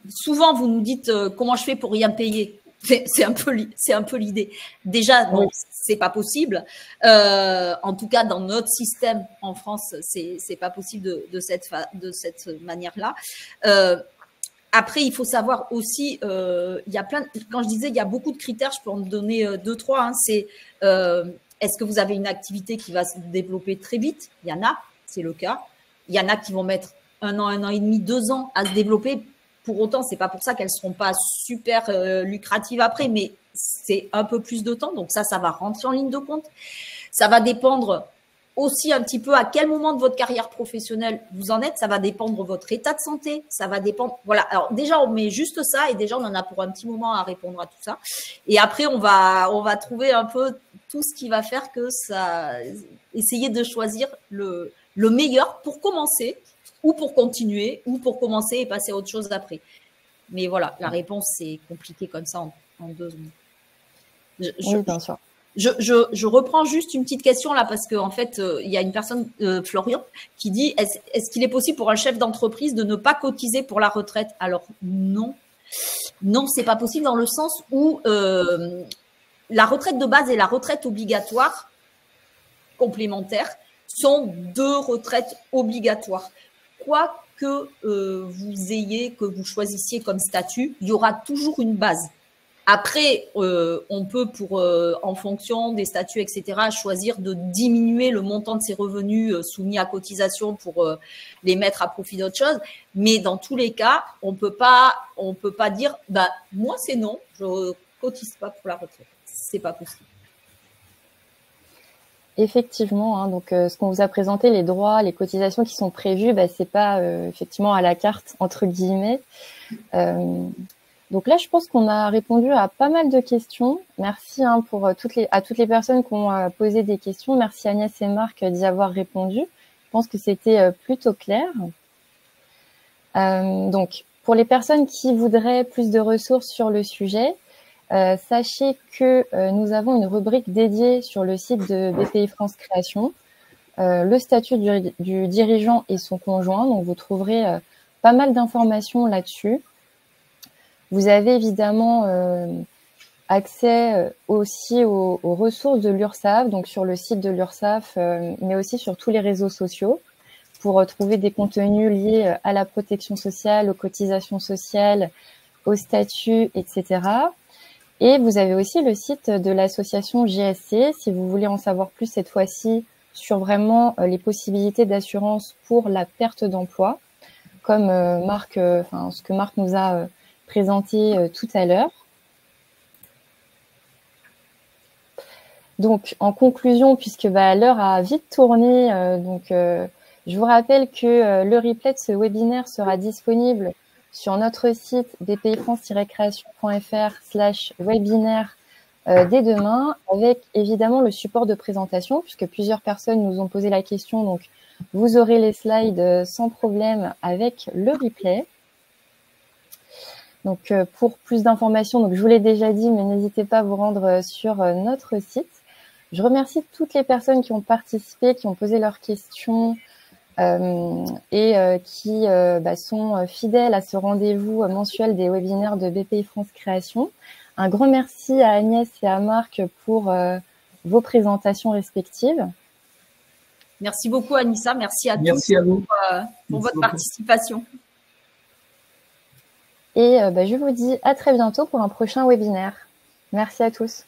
souvent, vous nous dites comment je fais pour rien payer. C'est un peu l'idée. Déjà, bon, c'est pas possible. En tout cas, dans notre système en France, c'est pas possible de cette manière-là. Après, il faut savoir aussi, il y a quand je disais il y a beaucoup de critères, je peux en donner 2-3. Hein, c'est est-ce que vous avez une activité qui va se développer très vite? Il y en a, c'est le cas. Il y en a qui vont mettre 1 an et demi, 2 ans à se développer. Pour autant, c'est pas pour ça qu'elles seront pas super lucratives après, mais c'est un peu plus de temps. Donc ça va rentrer en ligne de compte. Ça va dépendre aussi un petit peu à quel moment de votre carrière professionnelle vous en êtes. Ça va dépendre de votre état de santé. Ça va dépendre. Voilà. Alors déjà, on met juste ça et déjà, on en a pour un petit moment à répondre à tout ça. Et après, on va trouver un peu tout ce qui va faire que ça, essayer de choisir le meilleur pour commencer, ou pour continuer, ou pour commencer et passer à autre chose après. Mais voilà, la réponse, c'est compliqué comme ça en 2 secondes. Oui, bien sûr. Je reprends juste une petite question là, parce qu'en fait, il y a une personne, Florian, qui dit est-ce qu'il est possible pour un chef d'entreprise de ne pas cotiser pour la retraite? Alors, non. Non, c'est pas possible dans le sens où la retraite de base et la retraite obligatoire complémentaire sont 2 retraites obligatoires. Quoi que que vous choisissiez comme statut, il y aura toujours une base. Après, on peut, en fonction des statuts, etc., choisir de diminuer le montant de ses revenus soumis à cotisation pour les mettre à profit d'autre chose. Mais dans tous les cas, on peut pas dire, bah moi c'est non, je cotise pas pour la retraite. C'est pas possible. Effectivement, hein, donc ce qu'on vous a présenté, les droits, les cotisations qui sont prévues, c'est pas effectivement à la carte entre guillemets. Donc là, je pense qu'on a répondu à pas mal de questions. Merci pour à toutes les personnes qui ont posé des questions. Merci Agnès et Marc d'y avoir répondu. Je pense que c'était plutôt clair. Donc pour les personnes qui voudraient plus de ressources sur le sujet, sachez que nous avons une rubrique dédiée sur le site de BPI France Création, le statut du dirigeant et son conjoint. Donc, vous trouverez pas mal d'informations là-dessus. Vous avez évidemment accès aussi aux ressources de l'URSSAF, donc sur le site de l'URSSAF, mais aussi sur tous les réseaux sociaux, pour trouver des contenus liés à la protection sociale, aux cotisations sociales, au statut, etc. Et vous avez aussi le site de l'association GSC, si vous voulez en savoir plus cette fois-ci sur vraiment les possibilités d'assurance pour la perte d'emploi, comme ce que Marc nous a présenté tout à l'heure. Donc, en conclusion, puisque l'heure a vite tourné, je vous rappelle que le replay de ce webinaire sera disponible sur notre site bpifrance-création.fr/webinaire dès demain, avec évidemment le support de présentation, puisque plusieurs personnes nous ont posé la question. Donc, Vous aurez les slides sans problème avec le replay. Donc, pour plus d'informations, donc je vous l'ai déjà dit, mais n'hésitez pas à vous rendre sur notre site. Je remercie toutes les personnes qui ont participé, qui ont posé leurs questions et qui sont fidèles à ce rendez-vous mensuel des webinaires de BPI France Création. Un grand merci à Agnès et à Marc pour vos présentations respectives. Merci beaucoup, Anissa. Merci à Merci tous à vous. pour votre participation. Et je vous dis à très bientôt pour un prochain webinaire. Merci à tous.